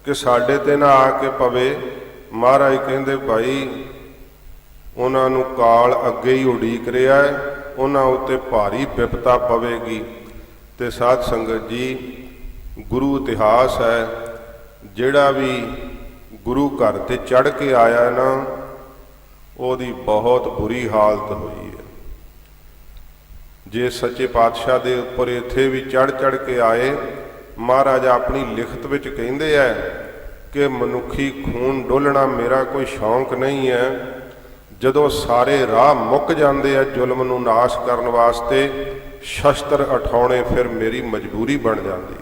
ਕਿ ਸਾਡੇ ਤੇ ਨਾ ਆ ਕੇ ਪਵੇ, ਮਹਾਰਾਜ ਕਹਿੰਦੇ ਭਾਈ ਉਹਨਾਂ ਨੂੰ ਕਾਲ ਅੱਗੇ ਹੀ ਉਡੀਕ ਰਿਹਾ ਹੈ, ਉਹਨਾਂ ਉੱਤੇ ਭਾਰੀ ਬਿਪਤਾ ਪਵੇਗੀ। ਤੇ ਸਾਧ ਸੰਗਤ ਜੀ, ਗੁਰੂ ਇਤਿਹਾਸ ਹੈ, ਜਿਹੜਾ ਵੀ ਗੁਰੂ ਘਰ ਤੇ ਚੜ੍ਹ ਕੇ ਆਇਆ ਨਾ, ਉਹਦੀ ਬਹੁਤ ਬੁਰੀ ਹਾਲਤ ਹੋਈ ਹੈ। ਜੇ ਸੱਚੇ ਪਾਤਸ਼ਾਹ ਦੇ ਉੱਪਰ ਇੱਥੇ ਵੀ ਚੜ੍ਹ ਚੜ੍ਹ ਕੇ ਆਏ, ਮਹਾਰਾਜ ਆਪਣੀ ਲਿਖਤ ਵਿੱਚ ਕਹਿੰਦੇ ਐ ਕਿ ਮਨੁੱਖੀ ਖੂਨ ਡੋਲਣਾ ਮੇਰਾ ਕੋਈ ਸ਼ੌਂਕ ਨਹੀਂ ਹੈ। ਜਦੋਂ ਸਾਰੇ ਰਾਹ ਮੁੱਕ ਜਾਂਦੇ ਆ ਜ਼ੁਲਮ ਨੂੰ ਨਾਸ਼ ਕਰਨ ਵਾਸਤੇ, ਸ਼ਸਤਰ ਉਠਾਉਣੇ ਫਿਰ ਮੇਰੀ ਮਜਬੂਰੀ ਬਣ ਜਾਂਦੀ।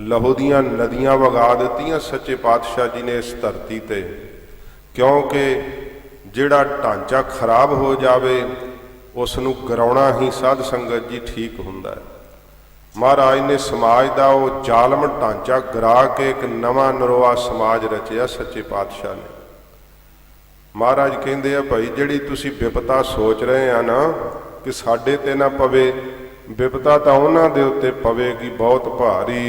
ਲਹੂ ਦੀਆਂ ਨਦੀਆਂ ਵਗਾ ਦਿੱਤੀਆਂ ਸੱਚੇ ਪਾਤਸ਼ਾਹ ਜੀ ਨੇ ਇਸ ਧਰਤੀ ਤੇ, ਕਿਉਂਕਿ ਜਿਹੜਾ ਢਾਂਚਾ ਖਰਾਬ ਹੋ ਜਾਵੇ ਉਸ ਨੂੰ ਗਿਰਾਉਣਾ ਹੀ ਸਾਧ ਸੰਗਤ ਜੀ ਠੀਕ ਹੁੰਦਾ ਹੈ। ਮਹਾਰਾਜ ਨੇ ਸਮਾਜ ਦਾ ਉਹ ਜ਼ਾਲਮ ਢਾਂਚਾ ਗਿਰਾ ਕੇ ਇੱਕ ਨਵਾਂ ਨਰੋਆ ਸਮਾਜ ਰਚਿਆ ਸੱਚੇ ਪਾਤਸ਼ਾਹ ਨੇ। ਮਹਾਰਾਜ ਕਹਿੰਦੇ ਆ ਭਾਈ, ਜਿਹੜੀ ਤੁਸੀਂ ਬਿਪਤਾ ਸੋਚ ਰਹੇ ਆ ਨਾ ਕਿ ਸਾਡੇ ਤੇ ਨਾ ਪਵੇ, ਬਿਪਤਾ ਤਾਂ ਉਹਨਾਂ ਦੇ ਉੱਤੇ ਪਵੇਗੀ ਬਹੁਤ ਭਾਰੀ।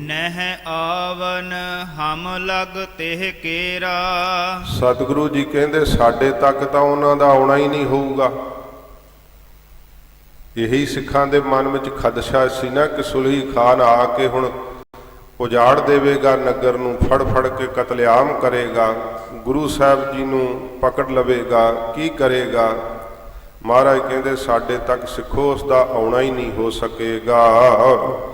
ਨਹਿ ਆਵਨ ਹਮ ਲਗ ਤਿਹ ਕੇਰਾ। ਸਤਿਗੁਰੂ ਜੀ ਕਹਿੰਦੇ ਸਾਡੇ ਤੱਕ ਤਾਂ ਉਹਨਾਂ ਦਾ ਆਉਣਾ ਹੀ ਨਹੀਂ ਹੋਊਗਾ। ਇਹੀ ਸਿੱਖਾਂ ਦੇ ਮਨ ਵਿੱਚ ਖਦਸ਼ਾ ਸੀ ਨਾ ਕਿ ਸੁਲਹੀ ਖਾਨ ਆ ਕੇ ਹੁਣ ਉਜਾੜ ਦੇਵੇਗਾ ਨਗਰ ਨੂੰ, ਫੜ ਫੜ ਕੇ ਕਤਲੇਆਮ ਕਰੇਗਾ, ਗੁਰੂ ਸਾਹਿਬ ਜੀ ਨੂੰ ਪਕੜ ਲਵੇਗਾ, ਕੀ ਕਰੇਗਾ। ਮਹਾਰਾਜ ਕਹਿੰਦੇ ਸਾਡੇ ਤੱਕ ਸਿੱਖੋ ਉਸ ਦਾ ਆਉਣਾ ਹੀ ਨਹੀਂ ਹੋ ਸਕੇਗਾ।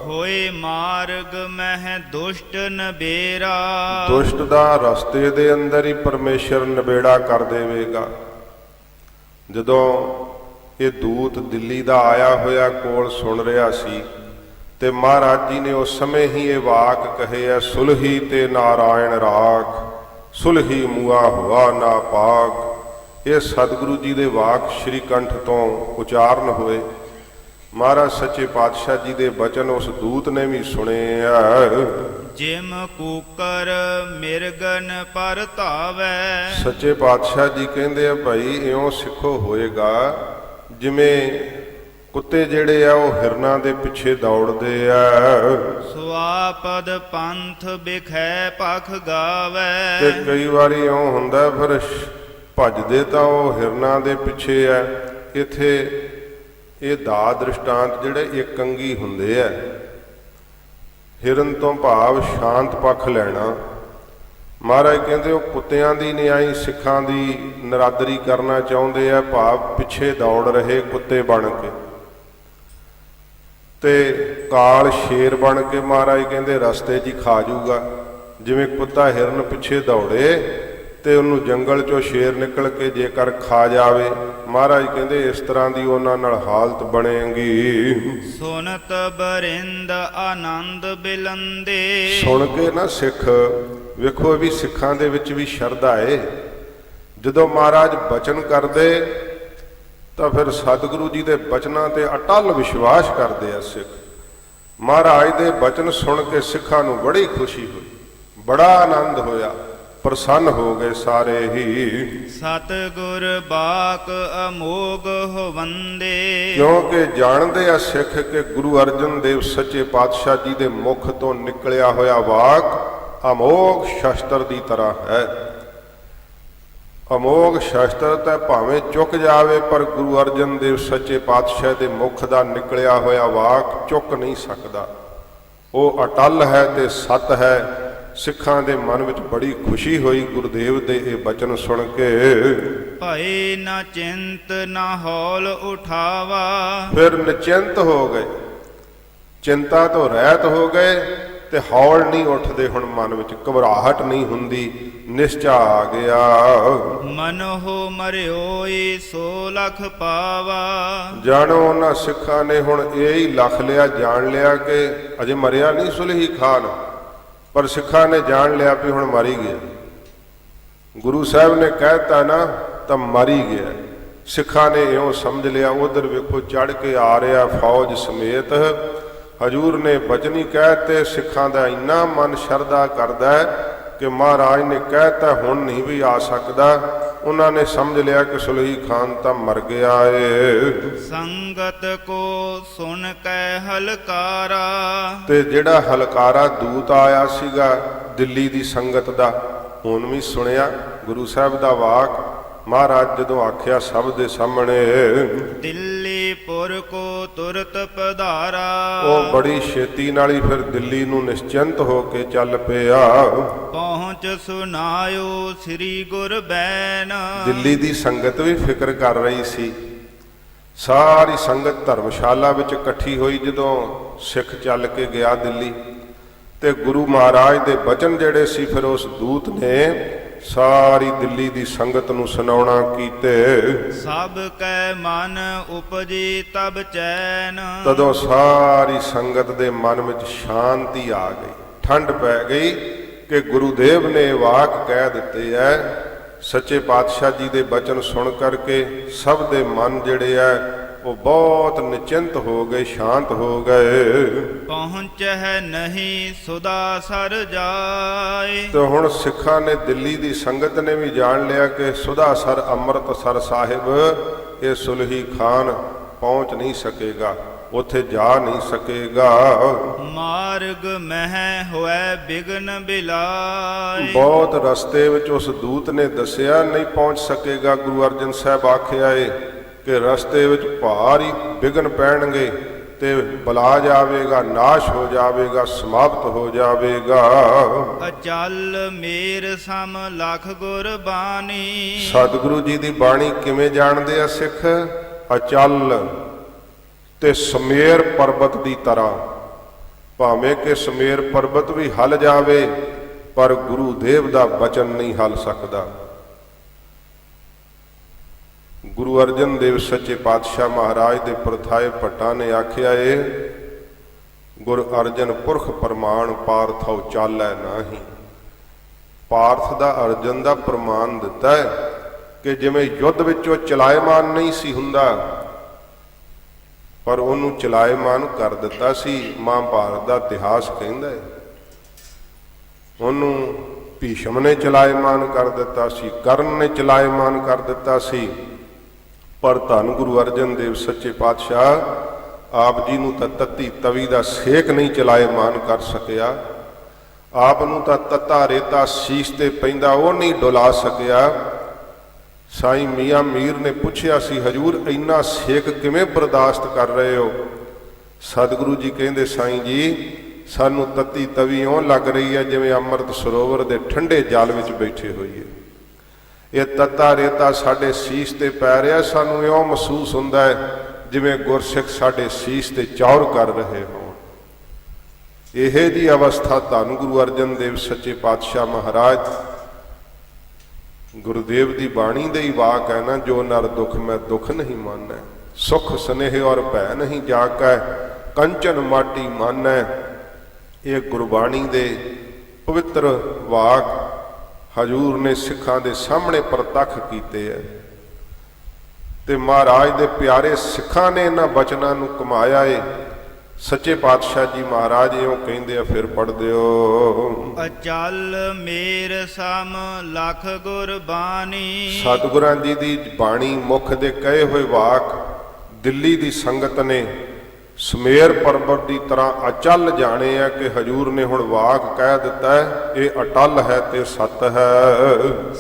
ਹੋਏ ਮਾਰਗ ਮਹਿ ਦੁਸ਼ਟ ਨਬੇਰਾ। ਦੁਸ਼ਟ ਦਾ ਰਸਤੇ ਦੇ ਅੰਦਰ ਹੀ ਪਰਮੇਸ਼ਰ ਨਬੇੜਾ ਕਰ ਦੇਵੇਗਾ। ਜਦੋਂ ਇਹ ਦੂਤ ਦਿੱਲੀ ਦਾ ਆਇਆ ਹੋਇਆ ਕੋਲ ਸੁਣ ਰਿਹਾ ਸੀ ਤੇ ਮਹਾਰਾਜ ਜੀ ਨੇ ਉਸ ਸਮੇਂ ਹੀ ਇਹ ਵਾਕ ਕਹੇ ਆ, ਸੁਲਹੀ ਤੇ ਨਾਰਾਇਣ ਰਾਖ, ਸੁਲਹੀ ਮੁਆ ਹੁਆ ਨਾ ਪਾਕ। ਇਹ ਸਤਿਗੁਰੂ ਜੀ ਦੇ ਵਾਕ ਸ਼੍ਰੀ ਕੰਠ ਤੋਂ ਉਚਾਰਨ ਹੋਏ। ਮਹਾਰਾਜ ਸੱਚੇ ਪਾਤਸ਼ਾਹ ਜੀ ਦੇ ਬਚਨ ਉਸ ਦੂਤ ਨੇ ਵੀ ਸੁਣੇ ਆ। ਜਿਮ ਕੂਕਰ ਮਿਰਗਨ ਪਰ ਧਾਵੈ। ਸੱਚੇ ਪਾਤਸ਼ਾਹ ਜੀ ਕਹਿੰਦੇ ਆ ਭਾਈ, ਇਉਂ ਸਿੱਖੋ ਹੋਏਗਾ ਜਿਵੇਂ ਕੁੱਤੇ ਜਿਹੜੇ ਆ ਉਹ ਹਿਰਨਾਂ ਦੇ ਪਿੱਛੇ ਦੌੜਦੇ ਆ, ਸੁਆਪਦ ਪੰਥ ਬਿਖੈ ਪਖ ਤੇ ਗਾਵੈ। ਕਈ ਵਾਰੀ ਇਉਂ ਹੁੰਦਾ ਫਿਰ ਭੱਜਦੇ ਤਾਂ ਉਹ ਹਿਰਨਾਂ ਦੇ ਪਿੱਛੇ ਆ। ਇੱਥੇ ਇਹ ਦਾ ਦ੍ਰਿਸ਼ਟਾਂਤ ਜਿਹੜੇ ਇਕੰਗੀ ਹੁੰਦੇ ਆ, ਹਿਰਨ ਤੋਂ ਭਾਵ ਸ਼ਾਂਤ ਪੱਖ ਲੈਣਾ। ਮਹਾਰਾਜ ਕਹਿੰਦੇ ਉਹ ਕੁੱਤਿਆਂ ਦੀ ਨਿਆਈ ਸਿੱਖਾਂ ਦੀ ਨਰਾਦਰੀ ਕਰਨਾ ਚਾਹੁੰਦੇ ਆ, ਭਾਵ ਪਿੱਛੇ ਦੌੜ ਰਹੇ ਕੁੱਤੇ ਬਣ ਕੇ, ਤੇ ਕਾਲ ਸ਼ੇਰ ਬਣ ਕੇ ਮਹਾਰਾਜ ਕਹਿੰਦੇ ਰਸਤੇ 'ਚ ਹੀ ਖਾ ਜਾਊਗਾ। ਜਿਵੇਂ ਕੁੱਤਾ ਹਿਰਨ ਪਿੱਛੇ ਦੌੜੇ ਤੇ ਉਹਨੂੰ ਜੰਗਲ 'ਚੋਂ ਸ਼ੇਰ ਨਿਕਲ ਕੇ ਜੇਕਰ ਖਾ ਜਾਵੇ, ਮਹਾਰਾਜ ਕਹਿੰਦੇ ਇਸ ਤਰ੍ਹਾਂ ਦੀ ਉਹਨਾਂ ਨਾਲ ਹਾਲਤ ਬਣੇਗੀ। ਸੁਨਤ ਬਰਿੰਦ ਆਨੰਦ ਬਿਲੰਦੇ। ਸੁਣ ਕੇ ਨਾ ਸਿੱਖ ਵੇਖੋ ਵੀ ਸਿੱਖਾਂ ਦੇ ਵਿੱਚ ਵੀ ਸ਼ਰਧਾ ਏ। ਜਦੋਂ ਮਹਾਰਾਜ ਬਚਨ ਕਰਦੇ ਤਾਂ ਫਿਰ ਸਤਿਗੁਰੂ ਜੀ ਦੇ ਬਚਨਾਂ ਤੇ ਅਟੱਲ ਵਿਸ਼ਵਾਸ ਕਰਦੇ ਆ ਸਿੱਖ। ਮਹਾਰਾਜ ਦੇ ਬਚਨ ਸੁਣ ਕੇ ਸਿੱਖਾਂ ਨੂੰ ਬੜੀ ਖੁਸ਼ੀ ਹੋਈ, ਬੜਾ ਆਨੰਦ ਹੋਇਆ, ਪ੍ਰਸੰਨ ਹੋ ਗਏ ਸਾਰੇ ਹੀ। ਸਤਿਗੁਰ ਬਾਕ ਅਮੋਗ ਹੋਵੰਦੇ। ਕਿਉਂਕਿ ਜਾਣਦੇ ਆ ਸਿੱਖ ਕਿ ਗੁਰੂ ਅਰਜਨ ਦੇਵ ਸੱਚੇ ਪਾਤਸ਼ਾਹ ਜੀ ਦੇ ਮੁਖ ਤੋਂ ਨਿਕਲਿਆ ਹੋਇਆ ਵਾਕ ਅਮੋਗ ਸ਼ਸਤਰ ਦੀ ਤਰ੍ਹਾਂ ਹੈ। ਅਮੋਗ ਸ਼ਸਤਰ ਤਾਂ ਭਾਵੇਂ ਚੁੱਕ ਜਾਵੇ, ਪਰ ਗੁਰੂ ਅਰਜਨ ਦੇਵ ਸੱਚੇ ਪਾਤਸ਼ਾਹ ਦੇ ਮੁਖ ਦਾ ਨਿਕਲਿਆ ਹੋਇਆ ਵਾਕ ਚੁੱਕ ਨਹੀਂ ਸਕਦਾ। ਉਹ ਅਟੱਲ ਹੈ ਤੇ ਸਤ ਹੈ। ਸਿੱਖਾਂ ਦੇ ਮਨ ਵਿੱਚ ਬੜੀ ਖੁਸ਼ੀ ਹੋਈ ਗੁਰਦੇਵ ਦੇ ਇਹ ਬਚਨ ਸੁਣ ਕੇ। ਭਏ ਨਾ ਚਿੰਤ ਨਾ ਹੌਲ ਉਠਾਵਾ। ਫਿਰ ਨਿਚਿੰਤ ਹੋ ਗਏ, ਚਿੰਤਾ ਤੋਂ ਰਹਿਤ ਹੋ ਗਏ ਤੇ ਹੌਲ ਨਹੀਂ ਉੱਠਦੇ। ਹੁਣ ਮਨ ਵਿੱਚ ਘਬਰਾਹਟ ਨਹੀਂ ਹੁੰਦੀ, ਨਿਸ਼ਚਾ ਆ ਗਿਆ। ਮਨਹੁ ਮਰਿਓਈ 100 ਲੱਖ ਪਾਵਾ। ਜਾਣੋ ਉਹਨਾਂ ਸਿੱਖਾਂ ਨੇ ਹੁਣ ਇਹ ਹੀ ਲੱਖ ਲਿਆ, ਜਾਣ ਲਿਆ ਕਿ ਅਜੇ ਮਰਿਆ ਨਹੀਂ ਸੁਲਹੀ ਖਾਨ, ਪਰ ਸਿੱਖਾਂ ਨੇ ਜਾਣ ਲਿਆ ਵੀ ਹੁਣ ਮਰ ਹੀ ਗਿਆ। ਗੁਰੂ ਸਾਹਿਬ ਨੇ ਕਹਿਤਾ ਨਾ ਤਾਂ ਮਰ ਹੀ ਗਿਆ। ਸਿੱਖਾਂ ਨੇ ਇਉਂ ਸਮਝ ਲਿਆ। ਉਧਰ ਵੇਖੋ ਚੜ ਕੇ ਆ ਰਿਹਾ ਫੌਜ ਸਮੇਤ। ਹਜੂਰ ਨੇ ਬਚਨੀ ਕਹਿਤੇ। ਸਿੱਖਾਂ ਦਾ ਇੰਨਾ ਮਨ ਸ਼ਰਧਾ ਕਰਦਾ ਹੈ ਕਿ ਮਹਾਰਾਜ ਨੇ ਕਹਿਤਾ ਹੁਣ ਨਹੀਂ ਵੀ ਆ ਸਕਦਾ। ਉਹਨਾਂ ਨੇ ਸਮਝ ਲਿਆ ਕਿ ਸੁਲਹੀ ਖਾਨ ਤਾਂ ਮਰ ਗਿਆ ਏ। ਸੰਗਤ ਕੋ ਸੁਣ ਕੈ ਹਲਕਾਰਾ। ਤੇ ਜਿਹੜਾ ਹਲਕਾਰਾ ਦੂਤ ਆਇਆ ਸੀਗਾ ਦਿੱਲੀ ਦੀ ਸੰਗਤ ਦਾ, ਹੁਣ ਵੀ ਸੁਣਿਆ ਗੁਰੂ ਸਾਹਿਬ ਦਾ ਵਾਕ। ਮਹਾਰਾਜ ਜਦੋਂ ਆਖਿਆ ਸਭ ਦੇ ਸਾਹਮਣੇ, ਦਿੱਲੀ ਪੁਰ ਕੋ ਤੁਰਤ ਪਧਾਰਾ। ਉਹ ਬੜੀ ਛੇਤੀ ਨਾਲ ਹੀ ਫਿਰ ਦਿੱਲੀ ਨੂੰ ਨਿਸ਼ਚਿੰਤ ਹੋ ਕੇ ਚੱਲ ਪਿਆ। ਪਹੁੰਚ ਸੁਨਾਇਓ ਸ੍ਰੀ ਗੁਰ ਬੈਨ। ਦਿੱਲੀ ਦੀ ਸੰਗਤ ਵੀ ਫਿਕਰ ਕਰ ਰਹੀ ਸੀ। ਸਾਰੀ ਸੰਗਤ ਧਰਮਸ਼ਾਲਾ ਵਿੱਚ ਇਕੱਠੀ ਹੋਈ ਜਦੋਂ ਸਿੱਖ ਚੱਲ ਕੇ ਗਿਆ ਦਿੱਲੀ। ਤੇ ਗੁਰੂ ਮਹਾਰਾਜ ਦੇ ਬਚਨ ਜਿਹੜੇ ਸੀ ਫਿਰ ਉਸ ਦੂਤ ਨੇ ਸਾਰੀ ਦਿੱਲੀ ਦੀ ਸੰਗਤ ਨੂੰ ਸੁਣਾਉਣਾ ਕੀਤੇ। ਸਭ ਕੈ ਮਨ ਉਪਜੀ ਤਬ ਚੈਨ। ਤਦੋਂ ਸਾਰੀ ਸੰਗਤ ਦੇ ਮਨ ਵਿੱਚ ਸ਼ਾਂਤੀ ਆ ਗਈ, ਠੰਡ ਪੈ ਗਈ ਕਿ ਗੁਰੂਦੇਵ ਨੇ ਵਾਕ ਕਹਿ ਦਿੱਤੇ ਐ। ਸੱਚੇ ਪਾਤਸ਼ਾਹ ਜੀ ਦੇ ਬਚਨ ਸੁਣ ਕਰਕੇ ਸਭ ਦੇ ਮਨ ਜਿਹੜੇ ਐ ਉਹ ਬਹੁਤ ਨਿਚਿੰਤ ਹੋ ਗਏ, ਸ਼ਾਂਤ ਹੋ ਗਏ। ਪਹੁੰਚਹਿ ਨਹੀਂ ਸੁਦਾ ਸਰ ਜਾਏ। ਤੇ ਹੁਣ ਸਿੱਖਾਂ ਨੇ, ਦਿੱਲੀ ਦੀ ਸੰਗਤ ਨੇ ਵੀ ਜਾਣ ਲਿਆ ਕਿ ਸੁਦਾਸਰ ਅੰਮ੍ਰਿਤਸਰ ਸਾਹਿਬ ਇਹ ਸੁਲਹੀ ਖਾਨ ਪਹੁੰਚ ਨਹੀਂ ਸਕੇਗਾ, ਉੱਥੇ ਜਾ ਨਹੀਂ ਸਕੇਗਾ। ਮਾਰਗ ਮਹਿ ਹੋਇ ਬਿਗਨ ਬਿਲਾਏ। ਬਹੁਤ ਰਸਤੇ ਵਿੱਚ ਉਸ ਦੂਤ ਨੇ ਦੱਸਿਆ ਨਹੀਂ ਪਹੁੰਚ ਸਕੇਗਾ। ਗੁਰੂ ਅਰਜਨ ਸਾਹਿਬ ਆਖਿਆ ਏ ਕਿ ਰਸਤੇ ਵਿੱਚ ਭਾਰੀ ਵਿਘਨ ਪੈਣਗੇ ਤੇ ਬਲਾ ਜਾਵੇਗਾ, ਨਾਸ਼ ਹੋ ਜਾਵੇਗਾ, ਸਮਾਪਤ ਹੋ ਜਾਵੇਗਾ। ਅਚਲ ਮੇਰ ਸਮ ਲਖ ਗੁਰ ਬਾਣੀ। ਸਤਿਗੁਰੂ ਜੀ ਦੀ ਬਾਣੀ ਕਿਵੇਂ ਜਾਣਦੇ ਆ ਸਿੱਖ? ਅਚਲ ਤੇ ਸਮੇਰ ਪਰਬਤ ਦੀ ਤਰ੍ਹਾਂ। ਭਾਵੇਂ ਕਿ ਸਮੇਰ ਪਰਬਤ ਵੀ ਹਲ ਜਾਵੇ ਪਰ ਗੁਰੂ ਦੇਵ ਦਾ ਬਚਨ ਨਹੀਂ ਹਲ ਸਕਦਾ। ਗੁਰੂ ਅਰਜਨ ਦੇਵ ਸੱਚੇ ਪਾਤਸ਼ਾਹ ਮਹਾਰਾਜ ਦੇ ਪ੍ਰਥਾਏ ਭੱਟਾਂ ਨੇ ਆਖਿਆ ਏ, ਗੁਰ ਅਰਜਨ ਪੁਰਖ ਪ੍ਰਮਾਣ ਪਾਰਥਉ ਚਾਲੈ ਨਾਹੀ। ਪਾਰਥ ਦਾ ਅਰਜਨ ਦਾ ਪ੍ਰਮਾਣ ਦਿੱਤਾ ਹੈ ਕਿ ਜਿਵੇਂ ਯੁੱਧ ਵਿੱਚ ਉਹ ਚਲਾਇਮਾਨ ਨਹੀਂ ਸੀ ਹੁੰਦਾ ਪਰ ਉਹਨੂੰ ਚਲਾਇਮਾਨ ਕਰ ਦਿੱਤਾ ਸੀ। ਮਹਾਭਾਰਤ ਦਾ ਇਤਿਹਾਸ ਕਹਿੰਦਾ ਹੈ ਉਹਨੂੰ ਭੀਸ਼ਮ ਨੇ ਚਲਾਇਮਾਨ ਕਰ ਦਿੱਤਾ ਸੀ, ਕਰਨ ਨੇ ਚਲਾਇਮਾਨ ਕਰ ਦਿੱਤਾ ਸੀ। ਪਰ ਧੰਨ ਗੁਰੂ ਅਰਜਨ ਦੇਵ ਸੱਚੇ ਪਾਤਸ਼ਾਹ ਆਪ ਜੀ ਨੂੰ ਤਾਂ ਤੱਤੀ ਤਵੀ ਦਾ ਸੇਕ ਨਹੀਂ ਚਲਾਇਮਾਨ ਕਰ ਸਕਿਆ। ਆਪ ਨੂੰ ਤਾਂ ਤੱਤਾ ਰੇਤਾ ਸੀਸ ਤੇ ਪੈਂਦਾ ਉਹ ਨਹੀਂ ਡੁਲਾ ਸਕਿਆ। ਸਾਈਂ ਮੀਆਂ ਮੀਰ ਨੇ ਪੁੱਛਿਆ ਸੀ, ਹਜੂਰ ਇੰਨਾ ਸੇਕ ਕਿਵੇਂ ਬਰਦਾਸ਼ਤ ਕਰ ਰਹੇ ਹੋ? ਸਤਿਗੁਰੂ ਜੀ ਕਹਿੰਦੇ, ਸਾਈਂ ਜੀ ਸਾਨੂੰ ਤੱਤੀ ਤਵੀ ਇਉਂ ਲੱਗ ਰਹੀ ਹੈ ਜਿਵੇਂ ਅੰਮ੍ਰਿਤ ਸਰੋਵਰ ਦੇ ਠੰਡੇ ਜਲ ਵਿੱਚ ਬੈਠੇ ਹੋਈਏ। ਇਹ ਤੱਤਾ ਰੇਤਾ ਸਾਡੇ ਸੀਸ ਤੇ ਪੈ ਰਿਹਾ, ਸਾਨੂੰ ਇਉਂ ਮਹਿਸੂਸ ਹੁੰਦਾ ਹੈ ਜਿਵੇਂ ਗੁਰਸਿੱਖ ਸਾਡੇ ਸੀਸ ਤੇ ਚੌਰ ਕਰ ਰਹੇ ਹੋਣ। ਇਹ ਦੀ ਅਵਸਥਾ ਧੰਨ ਗੁਰੂ ਅਰਜਨ ਦੇਵ ਸੱਚੇ ਪਾਤਸ਼ਾਹ ਮਹਾਰਾਜ ਗੁਰਦੇਵ ਦੀ ਬਾਣੀ ਦੇ ਹੀ ਵਾਕ ਹੈ ਨਾ, ਜੋ ਨਰ ਦੁਖ ਮੈਂ ਦੁਖ ਨਹੀਂ ਮਾਨੈ, ਸੁਖ ਸਨੇਹ ਔਰ ਭੈ ਨਹੀਂ ਜਾਕੈ, ਕੰਚਨ ਮਾਟੀ ਮਾਨੈ। ਇਹ ਗੁਰਬਾਣੀ ਦੇ ਪਵਿੱਤਰ ਵਾਕ ਹਜੂਰ ਨੇ ਸਿੱਖਾਂ ਦੇ ਸਾਹਮਣੇ ਪ੍ਰਤੱਖ ਕੀਤੇ ਹੈ ਤੇ ਮਹਾਰਾਜ ਦੇ ਪਿਆਰੇ ਸਿੱਖਾਂ ਨੇ ਇਹਨਾਂ ਬਚਨਾਂ ਨੂੰ ਕਮਾਇਆ ਏ। ਸੱਚੇ ਪਾਤਸ਼ਾਹ ਜੀ ਮਹਾਰਾਜ ਇਉਂ ਕਹਿੰਦੇ ਆ, ਫਿਰ ਪੜ੍ਹਦੇ ਹੋ, ਅਚਲ ਮੇਰ ਸਮ ਲਖ ਗੁਰਬਾਣੀ। ਸਤਿਗੁਰਾਂ ਜੀ ਦੀ ਬਾਣੀ ਮੁਖ ਦੇ ਕਹੇ ਹੋਏ ਵਾਕ ਦਿੱਲੀ ਦੀ ਸੰਗਤ ਨੇ ਸਮੇਰ ਪਰਬਤ ਦੀ ਤਰ੍ਹਾਂ ਅਚਲ ਜਾਣੇ ਆ ਕਿ ਹਜੂਰ ਨੇ ਹੁਣ ਵਾਕ ਕਹਿ ਦਿੱਤਾ ਹੈ, ਇਹ ਅਟਲ ਹੈ ਤੇ ਸਤ ਹੈ।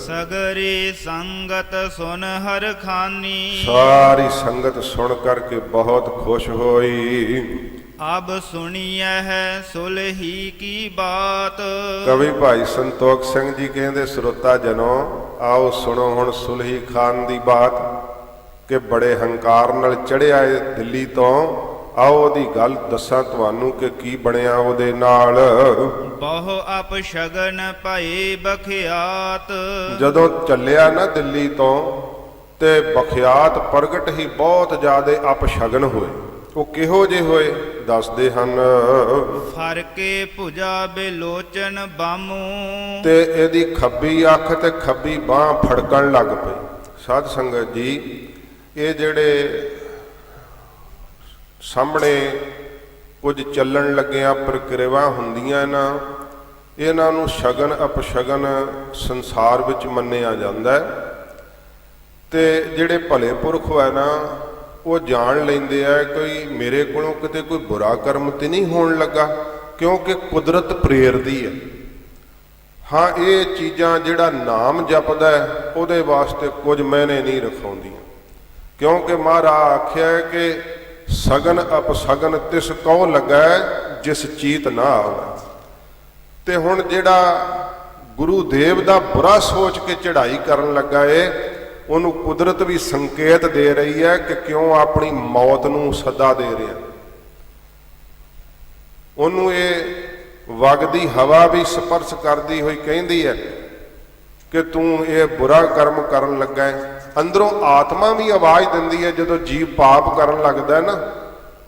ਸਗਰੀ ਸੰਗਤ ਸੁਨ ਹਰ ਖਾਨੀ। ਸਾਰੀ ਸੰਗਤ ਸੁਣ ਕਰਕੇ ਬਹੁਤ ਖੁਸ਼ ਹੋਈ। ਅਬ ਸੁਣੀਐ ਹੈ ਸੁਲਹੀ ਕੀ ਬਾਤ। ਕਵੀ ਭਾਈ ਸੰਤੋਖ ਸਿੰਘ ਜੀ ਕਹਿੰਦੇ, ਸਰੋਤਾ ਜਨੋ ਆਓ ਸੁਣੋ ਹੁਣ ਸੁਲਹੀ ਖਾਨ ਦੀ ਬਾਤ ਕਿ ਬੜੇ ਹੰਕਾਰ ਨਾਲ ਚੜ੍ਹਿਆ ਏ ਦਿੱਲੀ ਤੋਂ। ਆਓ ਉਹਦੀ ਗੱਲ ਦੱਸਾਂ ਤੁਹਾਨੂੰ ਕਿ ਕੀ ਬਣਿਆ ਉਹਦੇ ਨਾਲ। ਬਹੁ ਅਪਸ਼ਗਨ ਭਏ ਬਖਿਆਤ। ਜਦੋਂ ਚੱਲਿਆ ਨਾ ਦਿੱਲੀ ਤੋਂ ਤੇ ਬਖਿਆਤ ਪ੍ਰਗਟ ਹੀ ਬਹੁਤ ਜ਼ਿਆਦੇ ਅਪਸ਼ਗਨ ਹੋਏ। ਉਹ ਕਿਹੋ ਜਿਹੇ ਹੋਏ ਦੱਸਦੇ ਹਨ, ਫਰਕੇ ਭੁਜਾ ਬੇਲੋਚਨ ਬਾਮੂ। ਤੇ ਇਹਦੀ ਖੱਬੀ ਅੱਖ ਤੇ ਖੱਬੀ ਬਾਹ ਫੜਕਣ ਲੱਗ ਪਈ। ਸਾਧ ਸੰਗਤ ਜੀ, ਇਹ ਜਿਹੜੇ ਸਾਹਮਣੇ ਕੁਝ ਚੱਲਣ ਲੱਗਿਆ ਪ੍ਰਕਿਰਿਆ ਹੁੰਦੀਆਂ ਨਾ, ਇਹਨਾਂ ਨੂੰ ਸ਼ਗਨ ਅਪਸ਼ਗਨ ਸੰਸਾਰ ਵਿੱਚ ਮੰਨਿਆ ਜਾਂਦਾ ਤੇ ਜਿਹੜੇ ਭਲੇ ਪੁਰਖ ਹੈ ਨਾ ਉਹ ਜਾਣ ਲੈਂਦੇ ਆ ਕੋਈ ਮੇਰੇ ਕੋਲੋਂ ਕਿਤੇ ਕੋਈ ਬੁਰਾ ਕਰਮ ਤੇ ਨਹੀਂ ਹੋਣ ਲੱਗਾ, ਕਿਉਂਕਿ ਕੁਦਰਤ ਪ੍ਰੇਰਦੀ ਹੈ। ਹਾਂ, ਇਹ ਚੀਜ਼ਾਂ ਜਿਹੜਾ ਨਾਮ ਜਪਦਾ ਹੈ ਉਹਦੇ ਵਾਸਤੇ ਕੁਝ ਮਾਇਨੇ ਨਹੀਂ ਰਖਾਉਂਦੀਆਂ, ਕਿਉਂਕਿ ਮਹਾਰਾਜ ਆਖਿਆ ਹੈ ਕਿ ਸਗਨ ਅਪਸਗਨ ਤਿਸ ਕਉ ਲੱਗੈ ਜਿਸ ਚੀਤ ਨਾ ਆਵੇ। ਤੇ ਹੁਣ ਜਿਹੜਾ ਗੁਰੂ ਦੇਵ ਦਾ ਬੁਰਾ ਸੋਚ ਕੇ ਚੜ੍ਹਾਈ ਕਰਨ ਲੱਗਾ ਏ, ਉਹਨੂੰ ਕੁਦਰਤ ਵੀ ਸੰਕੇਤ ਦੇ ਰਹੀ ਹੈ ਕਿ ਕਿਉਂ ਆਪਣੀ ਮੌਤ ਨੂੰ ਸੱਦਾ ਦੇ ਰਿਹਾ। ਉਹਨੂੰ ਇਹ ਵਗਦੀ ਹਵਾ ਵੀ ਸਪਰਸ਼ ਕਰਦੀ ਹੋਈ ਕਹਿੰਦੀ ਹੈ ਕਿ ਤੂੰ ਇਹ ਬੁਰਾ ਕਰਮ ਕਰਨ ਲੱਗਾ ਹੈ। ਅੰਦਰੋਂ ਆਤਮਾ ਵੀ ਆਵਾਜ਼ ਦਿੰਦੀ ਹੈ, ਜਦੋਂ ਜੀਵ ਪਾਪ ਕਰਨ ਲੱਗਦਾ ਨਾ,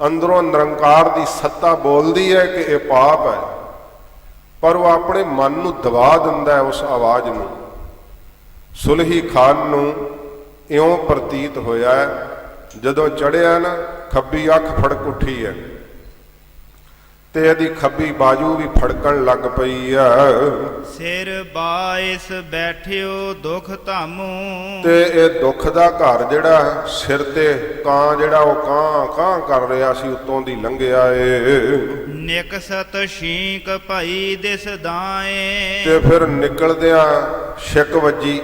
ਅੰਦਰੋਂ ਨਿਰੰਕਾਰ ਦੀ ਸੱਤਾ ਬੋਲਦੀ ਹੈ ਕਿ ਇਹ ਪਾਪ ਹੈ, ਪਰ ਉਹ ਆਪਣੇ ਮਨ ਨੂੰ ਦਬਾ ਦਿੰਦਾ ਹੈ ਉਸ ਆਵਾਜ਼ ਨੂੰ। ਸੁਲਹੀ ਖਾਨ ਨੂੰ ਇਉਂ ਪ੍ਰਤੀਤ ਹੋਇਆ ਜਦੋਂ ਚੜ੍ਹਿਆ ਨਾ, ਖੱਬੀ ਅੱਖ ਫੜਕ ਉੱਠੀ ਹੈ ਤੇ ਇਹਦੀ ਖੱਬੀ ਬਾਜੂ ਵੀ ਫੜਕਣ ਲੱਗ ਪਈ ਆ। ਸਿਰ ਬਾਇਸ ਬੈਠਿਓ ਦੁਖ ਧਾਮੂ। ਤੇ ਇਹ ਦੁੱਖ ਦਾ ਘਰ ਜਿਹੜਾ ਸਿਰ ਤੇ ਕਾਂ ਜਿਹੜਾ ਉਹ ਕਾਂ ਕਰ ਰਿਹਾ ਸੀ, ਉੱਤੋਂ ਦੀ ਲੰਘਿਆ ਏ। ਨਿਕਸਤ ਸ਼ੀਕ ਭਈ ਦਿਸ ਦਾਏ। ਤੇ ਫਿਰ ਨਿਕਲਦਿਆਂ ਛਿੱਕ ਵੱਜੀ।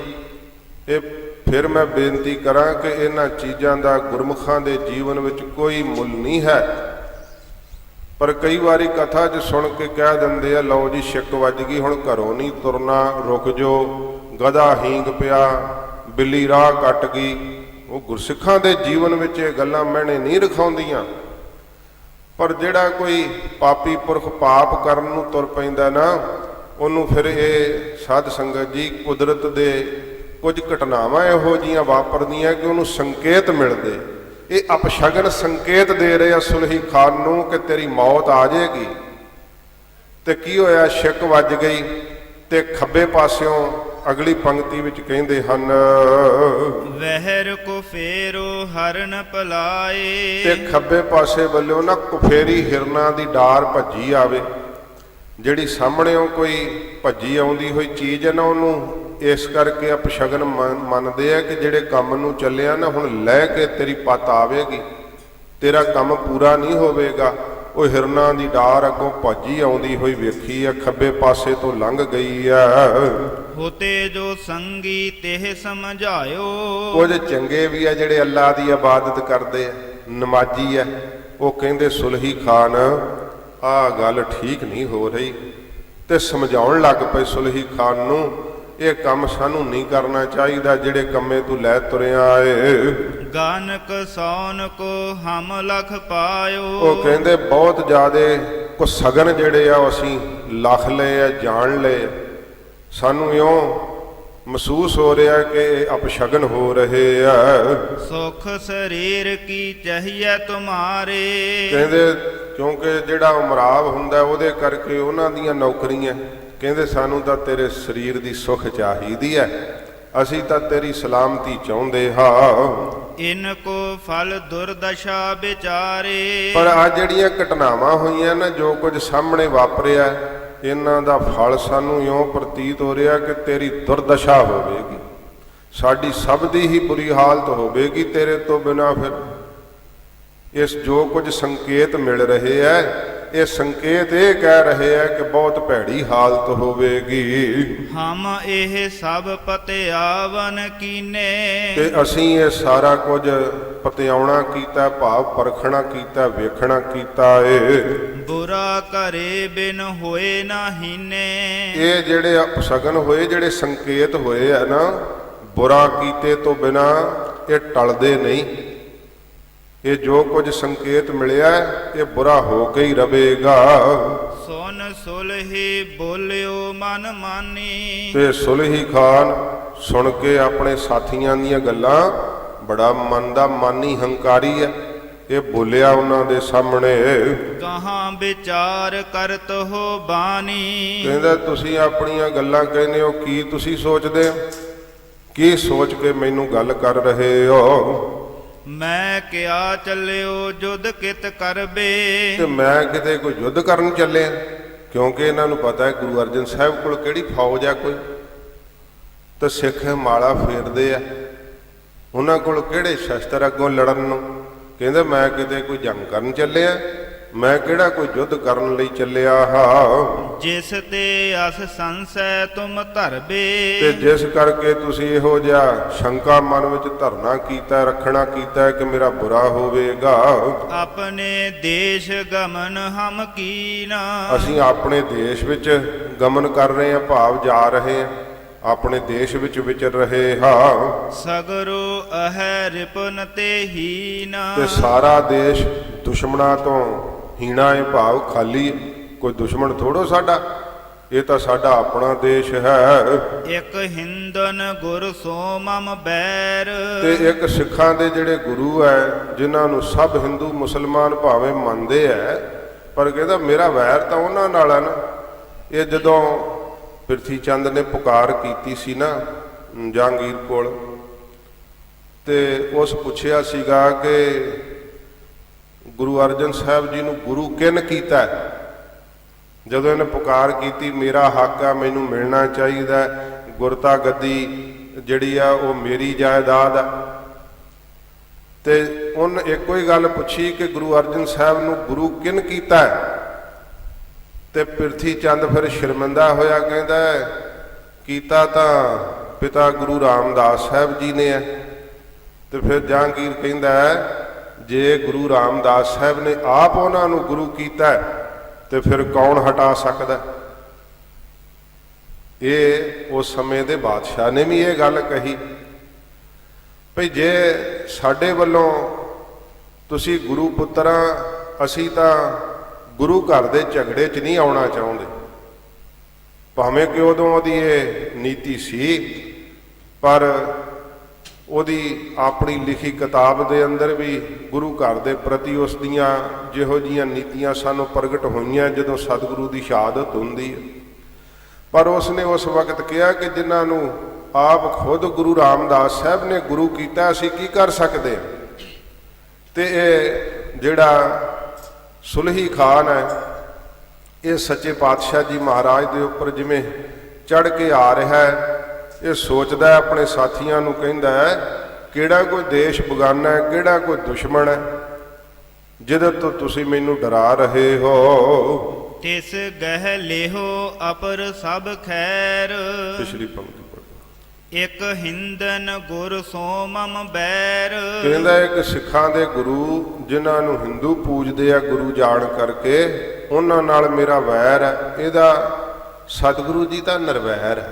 ਇਹ ਫਿਰ ਮੈਂ ਬੇਨਤੀ ਕਰਾਂ ਕਿ ਇਹਨਾਂ ਚੀਜ਼ਾਂ ਦਾ ਗੁਰਮੁਖਾਂ ਦੇ ਜੀਵਨ ਵਿੱਚ ਕੋਈ ਮੁੱਲ ਨਹੀਂ ਹੈ, ਪਰ ਕਈ ਵਾਰੀ ਕਥਾ 'ਚ ਸੁਣ ਕੇ ਕਹਿ ਦਿੰਦੇ ਆ, ਲਓ ਜੀ ਛਿੱਕ ਵੱਜ ਗਈ, ਹੁਣ ਘਰੋਂ ਨਹੀਂ ਤੁਰਨਾ, ਰੁਕ ਜੋ, ਗਧਾ ਹੀਂਗ ਪਿਆ, ਬਿੱਲੀ ਰਾਹ ਕੱਟ ਗਈ। ਉਹ ਗੁਰਸਿੱਖਾਂ ਦੇ ਜੀਵਨ ਵਿੱਚ ਇਹ ਗੱਲਾਂ ਮੈਨੇ ਨਹੀਂ ਰਖਾਉਂਦੀਆਂ। ਪਰ ਜਿਹੜਾ ਕੋਈ ਪਾਪੀ ਪੁਰਖ ਪਾਪ ਕਰਨ ਨੂੰ ਤੁਰ ਪੈਂਦਾ ਨਾ, ਉਹਨੂੰ ਫਿਰ ਇਹ ਸਾਧ ਸੰਗਤ ਜੀ ਕੁਦਰਤ ਦੇ ਕੁਝ ਘਟਨਾਵਾਂ ਇਹੋ ਜਿਹੀਆਂ ਵਾਪਰਦੀਆਂ ਕਿ ਉਹਨੂੰ ਸੰਕੇਤ ਮਿਲਦੇ। ਇਹ ਅਪਸ਼ਗਨ ਸੰਕੇਤ ਦੇ ਰਹੇ ਆ ਸੁਲਹੀ ਖਾਨ ਨੂੰ ਕਿ ਤੇਰੀ ਮੌਤ ਆ ਜਾਏਗੀ। ਤੇ ਕੀ ਹੋਇਆ, ਛਿੱਕ ਵੱਜ ਗਈ ਤੇ ਖੱਬੇ ਪਾਸਿਓਂ ਅਗਲੀ ਪੰਕਤੀ ਵਿੱਚ ਕਹਿੰਦੇ ਹਨ, ਵਹਿਰ ਕੋ ਫੇਰੋ ਹਰਨ ਪਲਾਏ। ਤੇ ਖੱਬੇ ਪਾਸੇ ਵੱਲੋਂ ਨਾ ਕੁਫੇਰੀ ਹਿਰਨਾਂ ਦੀ ਡਾਰ ਭੱਜੀ ਆਵੇ। ਜਿਹੜੀ ਸਾਹਮਣੇੋਂ ਕੋਈ ਭੱਜੀ ਆਉਂਦੀ ਹੋਈ ਚੀਜ਼ ਹੈ ਨਾ, ਉਹਨੂੰ ਇਸ ਕਰਕੇ ਅਪਸ਼ਗਨ ਮੰਨਦੇ ਆ ਕਿ ਜਿਹੜੇ ਕੰਮ ਨੂੰ ਚੱਲਿਆ ਨਾ ਹੁਣ ਲੈ ਕੇ ਤੇਰੀ ਪੱਤ ਆਵੇਗੀ, ਤੇਰਾ ਕੰਮ ਪੂਰਾ ਨਹੀਂ ਹੋਵੇਗਾ। ਉਹ ਹਿਰਨਾਂ ਦੀ ਡਾਰ ਅੱਗੋਂ ਭੱਜੀ ਆਉਂਦੀ ਹੋਈ ਵੇਖੀ ਆ, ਖੱਬੇ ਪਾਸੇ ਤੋਂ ਲੰਘ ਗਈ ਆ। ਹੋਤੇ ਜੋ ਸੰਗੀ ਤਿਹ ਸਮਝਾਇਓ। ਕੁਝ ਚੰਗੇ ਵੀ ਆ ਜਿਹੜੇ ਅੱਲਾ ਦੀ ਇਬਾਦਤ ਕਰਦੇ ਆ, ਨਮਾਜ਼ੀ ਆ, ਉਹ ਕਹਿੰਦੇ ਸੁਲਹੀ ਖਾਨ ਆਹ ਗੱਲ ਠੀਕ ਨਹੀਂ ਹੋ ਰਹੀ, ਤੇ ਸਮਝਾਉਣ ਲੱਗ ਪਏ ਸੁਲਹੀ ਖਾਨ ਨੂੰ, ਇਹ ਕੰਮ ਸਾਨੂੰ ਨਹੀਂ ਕਰਨਾ ਚਾਹੀਦਾ ਜਿਹੜੇ ਕੰਮੇ ਤੂੰ ਲੈ ਤੁਰਿਆ ਏ। ਗਾਨਕ ਸੌਨ ਕੋ ਹਮ ਲਖ ਪਾਇਓ। ਉਹ ਕਹਿੰਦੇ ਬਹੁਤ ਜ਼ਿਆਦੇ ਕੋ ਸਗਨ ਜਿਹੜੇ ਆ ਅਸੀਂ ਲੱਖ ਲਏ ਆ, ਜਾਣ ਲਏ, ਸਾਨੂੰ ਇਉਂ ਮਹਿਸੂਸ ਹੋ ਰਿਹਾ ਕਿ ਇਹ ਅਪਸ਼ਗਨ ਹੋ ਰਹੇ ਆ। ਸੁਖ ਸਰੀਰ ਕੀ ਚਾਹੀਏ ਤੁਮਾਰੇ। ਕਹਿੰਦੇ ਕਿਉਂਕਿ ਜਿਹੜਾ ਉਮਰਾਵ ਹੁੰਦਾ ਉਹਦੇ ਕਰਕੇ ਉਹਨਾਂ ਦੀਆਂ ਨੌਕਰੀਆਂ, ਕਹਿੰਦੇ ਸਾਨੂੰ ਤਾਂ ਤੇਰੇ ਸਰੀਰ ਦੀ ਸੁਖ ਚਾਹੀਦੀ ਹੈ, ਅਸੀਂ ਤਾਂ ਤੇਰੀ ਸਲਾਮਤੀ ਚਾਹੁੰਦੇ ਹਾਂ। ਇਨ ਕੋ ਫਲ ਦੁਰਦਸ਼ਾ ਵਿਚਾਰੇ। ਪਰ ਆ ਜਿਹੜੀਆਂ ਘਟਨਾਵਾਂ ਹੋਈਆਂ ਨਾ, ਜੋ ਕੁਝ ਸਾਹਮਣੇ ਵਾਪਰਿਆ, ਇਹਨਾਂ ਦਾ ਫਲ ਸਾਨੂੰ ਇਉਂ ਪ੍ਰਤੀਤ ਹੋ ਰਿਹਾ ਕਿ ਤੇਰੀ ਦੁਰਦਸ਼ਾ ਹੋਵੇਗੀ, ਸਾਡੀ ਸਭ ਦੀ ਹੀ ਬੁਰੀ ਹਾਲਤ ਹੋਵੇਗੀ ਤੇਰੇ ਤੋਂ ਬਿਨਾਂ। ਫਿਰ ਇਸ ਜੋ ਕੁਝ ਸੰਕੇਤ ਮਿਲ ਰਹੇ ਐ, ਇਹ ਸੰਕੇਤ ਇਹ ਕਹਿ ਰਹੇ ਆ ਕਿ ਬਹੁਤ ਭੈੜੀ ਹਾਲਤ ਹੋਵੇਗੀ। ਹਮ ਇਹ ਸਭ ਪਤਿਆਵਨ ਕੀਨੇ। ਤੇ ਅਸੀਂ ਇਹ ਸਾਰਾ ਕੁਝ ਪਤਿਆਉਣਾ ਕੀਤਾ, ਭਾਵ ਪਰਖਣਾ ਕੀਤਾ, ਵੇਖਣਾ ਕੀਤਾ ਏ। ਬੁਰਾ ਘਰੇ ਬਿਨ ਹੋਏ ਨਾ ਹੀਨੇ। ਇਹ ਜਿਹੜੇ ਅਪਸ਼ਗਨ ਹੋਏ, ਜਿਹੜੇ ਸੰਕੇਤ ਹੋਏ ਆ ਨਾ, ਬੁਰਾ ਕੀਤੇ ਤੋਂ ਬਿਨਾ ਇਹ ਟਲਦੇ ਨਹੀਂ। ਇਹ ਜੋ ਕੁਝ ਸੰਕੇਤ ਮਿਲਿਆ ਇਹ ਬੁਰਾ ਹੋ ਕੇ ਹੀ ਰਵੇਗਾ। ਸੁਨ ਸੁਲਹੀ ਬੋਲਿਓ ਮਨ ਮਾਨੀ। ਤੇ ਸੁਲਹੀ ਖਾਨ ਸੁਣ ਕੇ ਆਪਣੇ ਸਾਥੀਆਂ ਦੀਆਂ ਗੱਲਾਂ, ਬੜਾ ਮਨ ਦਾ ਮਾਨੀ ਹੰਕਾਰੀ ਹੈ, ਇਹ ਬੋਲਿਆ ਉਹਨਾਂ ਦੇ ਸਾਹਮਣੇ। ਕਹਾਂ ਵਿਚਾਰ ਕਰਤ ਹੋ ਬਾਣੀ। ਕਹਿੰਦਾ ਤੁਸੀਂ ਆਪਣੀਆਂ ਗੱਲਾਂ ਕਹਿੰਦੇ ਹੋ, ਕੀ ਤੁਸੀਂ ਸੋਚਦੇ ਹੋ, ਕੀ ਸੋਚ ਕੇ ਮੈਨੂੰ ਗੱਲ ਕਰ ਰਹੇ ਹੋ? ਮੈਂ ਕਿਆ ਚੱਲਿਓ ਜੁਧ ਕਿਤ ਕਰਬੇ। ਤੇ ਮੈਂ ਕਿਤੇ ਕੋਈ ਯੁੱਧ ਕਰਨ ਚੱਲਿਆ, ਕਿਉਂਕਿ ਇਹਨਾਂ ਨੂੰ ਪਤਾ ਹੈ ਗੁਰੂ ਅਰਜਨ ਸਾਹਿਬ ਕੋਲ ਕਿਹੜੀ ਫੌਜ ਆ ਕੋਈ, ਤਾਂ ਸਿੱਖ ਮਾਲਾ ਫੇਰਦੇ ਆ, ਉਹਨਾਂ ਕੋਲ ਕਿਹੜੇ ਸ਼ਸਤਰ ਅੱਗੋਂ ਲੜਨ ਨੂੰ। ਕਹਿੰਦੇ ਮੈਂ ਕਿਤੇ ਕੋਈ ਜੰਗ ਕਰਨ ਚੱਲਿਆ, ਮੈਂ ਕਿਹੜਾ ਕੋਈ ਯੁੱਧ ਕਰਨ ਲਈ ਚੱਲਿਆ ਹਾਂ। ਜਿਸ ਤੇ ਅਸ ਸੰਸੈ ਤੁਮ ਧਰਬੇ। ਤੇ ਜਿਸ ਕਰਕੇ ਤੁਸੀਂ ਇਹੋ ਜਿਹਾ ਸ਼ੰਕਾ ਮਨ ਵਿੱਚ ਧਰਨਾ ਕੀਤਾ, ਰੱਖਣਾ ਕੀਤਾ ਕਿ ਮੇਰਾ ਬੁਰਾ ਹੋਵੇਗਾ। ਆਪਣੇ ਦੇਸ਼ ਗਮਨ ਹਮ ਕੀਨਾ। ਅਸੀਂ ਆਪਣੇ ਦੇਸ਼ ਵਿੱਚ ਗਮਨ ਕਰ ਰਹੇ ਹਾਂ, ਭਾਵ ਜਾ ਰਹੇ ਹਾਂ, ਆਪਣੇ ਦੇਸ਼ ਵਿੱਚ ਵਿਚਰ ਰਹੇ ਹਾਂ। ਸਗਰੋ ਅਹੈ ਰਿਪਨ ਤੇ ਹੀਨਾ। ਤੇ ਸਾਰਾ ਦੇਸ਼ ਦੁਸ਼ਮਣਾਂ ਤੋਂ ਹੀਣਾ ਹੈ, ਭਾਵ ਖਾਲੀ, ਕੋਈ ਦੁਸ਼ਮਣ ਥੋੜੋ ਸਾਡਾ, ਇਹ ਤਾਂ ਸਾਡਾ ਆਪਣਾ ਦੇਸ਼ ਹੈ। ਇੱਕ ਹਿੰਦਨ ਗੁਰ ਸੋ ਮਮ ਬੈਰ। ਤੇ ਇੱਕ ਸਿੱਖਾਂ ਦੇ ਜਿਹੜੇ ਗੁਰੂ ਹੈ, ਜਿਨ੍ਹਾਂ ਨੂੰ ਸਭ ਹਿੰਦੂ ਮੁਸਲਮਾਨ ਭਾਵੇਂ ਮੰਨਦੇ ਹੈ, ਪਰ ਕਹਿੰਦਾ ਮੇਰਾ ਵੈਰ ਤਾਂ ਉਹਨਾਂ ਨਾਲ ਹੈ ਨਾ। ਇਹ ਜਦੋਂ ਪ੍ਰਿਥੀ ਚੰਦ ਨੇ ਪੁਕਾਰ ਕੀਤੀ ਸੀ ਨਾ ਜਹਾਂਗੀਰ ਕੋਲ, ਤੇ ਉਸ ਪੁੱਛਿਆ ਸੀਗਾ ਕਿ ਗੁਰੂ ਅਰਜਨ ਸਾਹਿਬ ਜੀ ਨੂੰ ਗੁਰੂ ਕਿਨ ਕੀਤਾ। ਜਦੋਂ ਇਹਨੇ ਪੁਕਾਰ ਕੀਤੀ ਮੇਰਾ ਹੱਕ ਆ, ਮੈਨੂੰ ਮਿਲਣਾ ਚਾਹੀਦਾ, ਗੁਰਤਾ ਗੱਦੀ ਜਿਹੜੀ ਆ ਉਹ ਮੇਰੀ ਜਾਇਦਾਦ ਆ, ਤੇ ਉਹਨੇ ਇੱਕੋ ਹੀ ਗੱਲ ਪੁੱਛੀ ਕਿ ਗੁਰੂ ਅਰਜਨ ਸਾਹਿਬ ਨੂੰ ਗੁਰੂ ਕਿਨ ਕੀਤਾ। ਤੇ ਪ੍ਰਿਥੀ ਚੰਦ ਫਿਰ ਸ਼ਰਮਿੰਦਾ ਹੋਇਆ, ਕਹਿੰਦਾ ਕੀਤਾ ਤਾਂ ਪਿਤਾ ਗੁਰੂ ਰਾਮਦਾਸ ਸਾਹਿਬ ਜੀ ਨੇ ਹੈ। ਤੇ ਫਿਰ ਜਹਾਂਗੀਰ ਕਹਿੰਦਾ ਜੇ ਗੁਰੂ ਰਾਮਦਾਸ ਸਾਹਿਬ ਨੇ ਆਪ ਉਹਨਾਂ ਨੂੰ ਗੁਰੂ ਕੀਤਾ ਤੇ ਫਿਰ ਕੌਣ ਹਟਾ ਸਕਦਾ। ਇਹ ਉਸ ਸਮੇਂ ਦੇ ਬਾਦਸ਼ਾਹ ਨੇ ਵੀ ਇਹ ਗੱਲ ਕਹੀ ਭਈ ਜੇ ਸਾਡੇ ਵੱਲੋਂ ਤੁਸੀਂ ਗੁਰੂ ਪੁੱਤਰਾਂ, ਅਸੀਂ ਤਾਂ ਗੁਰੂ ਘਰ ਦੇ ਝਗੜੇ 'ਚ ਨਹੀਂ ਆਉਣਾ ਚਾਹੁੰਦੇ, ਭਾਵੇਂ ਕਿ ਉਦੋਂ ਉਹਦੀ ਇਹ ਨੀਤੀ ਸੀ, ਪਰ ਉਹਦੀ ਆਪਣੀ ਲਿਖੀ ਕਿਤਾਬ ਦੇ ਅੰਦਰ ਵੀ ਗੁਰੂ ਘਰ ਦੇ ਪ੍ਰਤੀ ਉਸ ਦੀਆਂ ਜਿਹੋ ਜਿਹੀਆਂ ਨੀਤੀਆਂ ਸਾਨੂੰ ਪ੍ਰਗਟ ਹੋਈਆਂ ਜਦੋਂ ਸਤਿਗੁਰੂ ਦੀ ਸ਼ਹਾਦਤ ਹੁੰਦੀ ਹੈ। ਪਰ ਉਸਨੇ ਉਸ ਵਕਤ ਕਿਹਾ ਕਿ ਜਿਨ੍ਹਾਂ ਨੂੰ ਆਪ ਖੁਦ ਗੁਰੂ ਰਾਮਦਾਸ ਸਾਹਿਬ ਨੇ ਗੁਰੂ ਕੀਤਾ, ਅਸੀਂ ਕੀ ਕਰ ਸਕਦੇ ਹਾਂ। ਤੇ ਇਹ ਜਿਹੜਾ ਸੁਲਹੀ ਖਾਨ ਹੈ, ਇਹ ਸੱਚੇ ਪਾਤਸ਼ਾਹ ਜੀ ਮਹਾਰਾਜ ਦੇ ਉੱਪਰ ਜਿਵੇਂ ਚੜ੍ਹ ਕੇ ਆ ਰਿਹਾ ਹੈ, ਇਹ ਸੋਚਦਾ ਹੈ, ਆਪਣੇ ਸਾਥੀਆਂ ਨੂੰ ਕਹਿੰਦਾ ਹੈ, ਕਿਹੜਾ ਕੋਈ ਦੇਸ਼ ਬਗਾਨਾ ਹੈ, ਕਿਹੜਾ ਕੋਈ ਦੁਸ਼ਮਣ ਹੈ ਜਿਹਦੇ ਤੋਂ ਤੁਸੀਂ ਮੈਨੂੰ ਡਰਾ ਰਹੇ ਹੋ। ਤਿਸ ਗਹਿ ਲਿਹੋ ਅਪਰ ਸਭ ਖੈਰ, ਪਿਛਲੀ ਪੰਕਤੀ ਪੜ੍ਹੋ। ਇਕ ਹਿੰਦਨ ਗੁਰ ਸੋ ਮਮ ਬੈਰ। ਕਹਿੰਦਾ ਇੱਕ ਸਿੱਖਾਂ ਦੇ ਗੁਰੂ ਜਿਨ੍ਹਾਂ ਨੂੰ ਹਿੰਦੂ ਪੂਜਦੇ ਆ ਗੁਰੂ ਜਾਣ ਕਰਕੇ, ਉਹਨਾਂ ਨਾਲ ਮੇਰਾ ਵੈਰ ਹੈ। ਇਹਦਾ ਸਤਿਗੁਰੂ ਜੀ ਤਾਂ ਨਿਰਵੈਰ ਹੈ,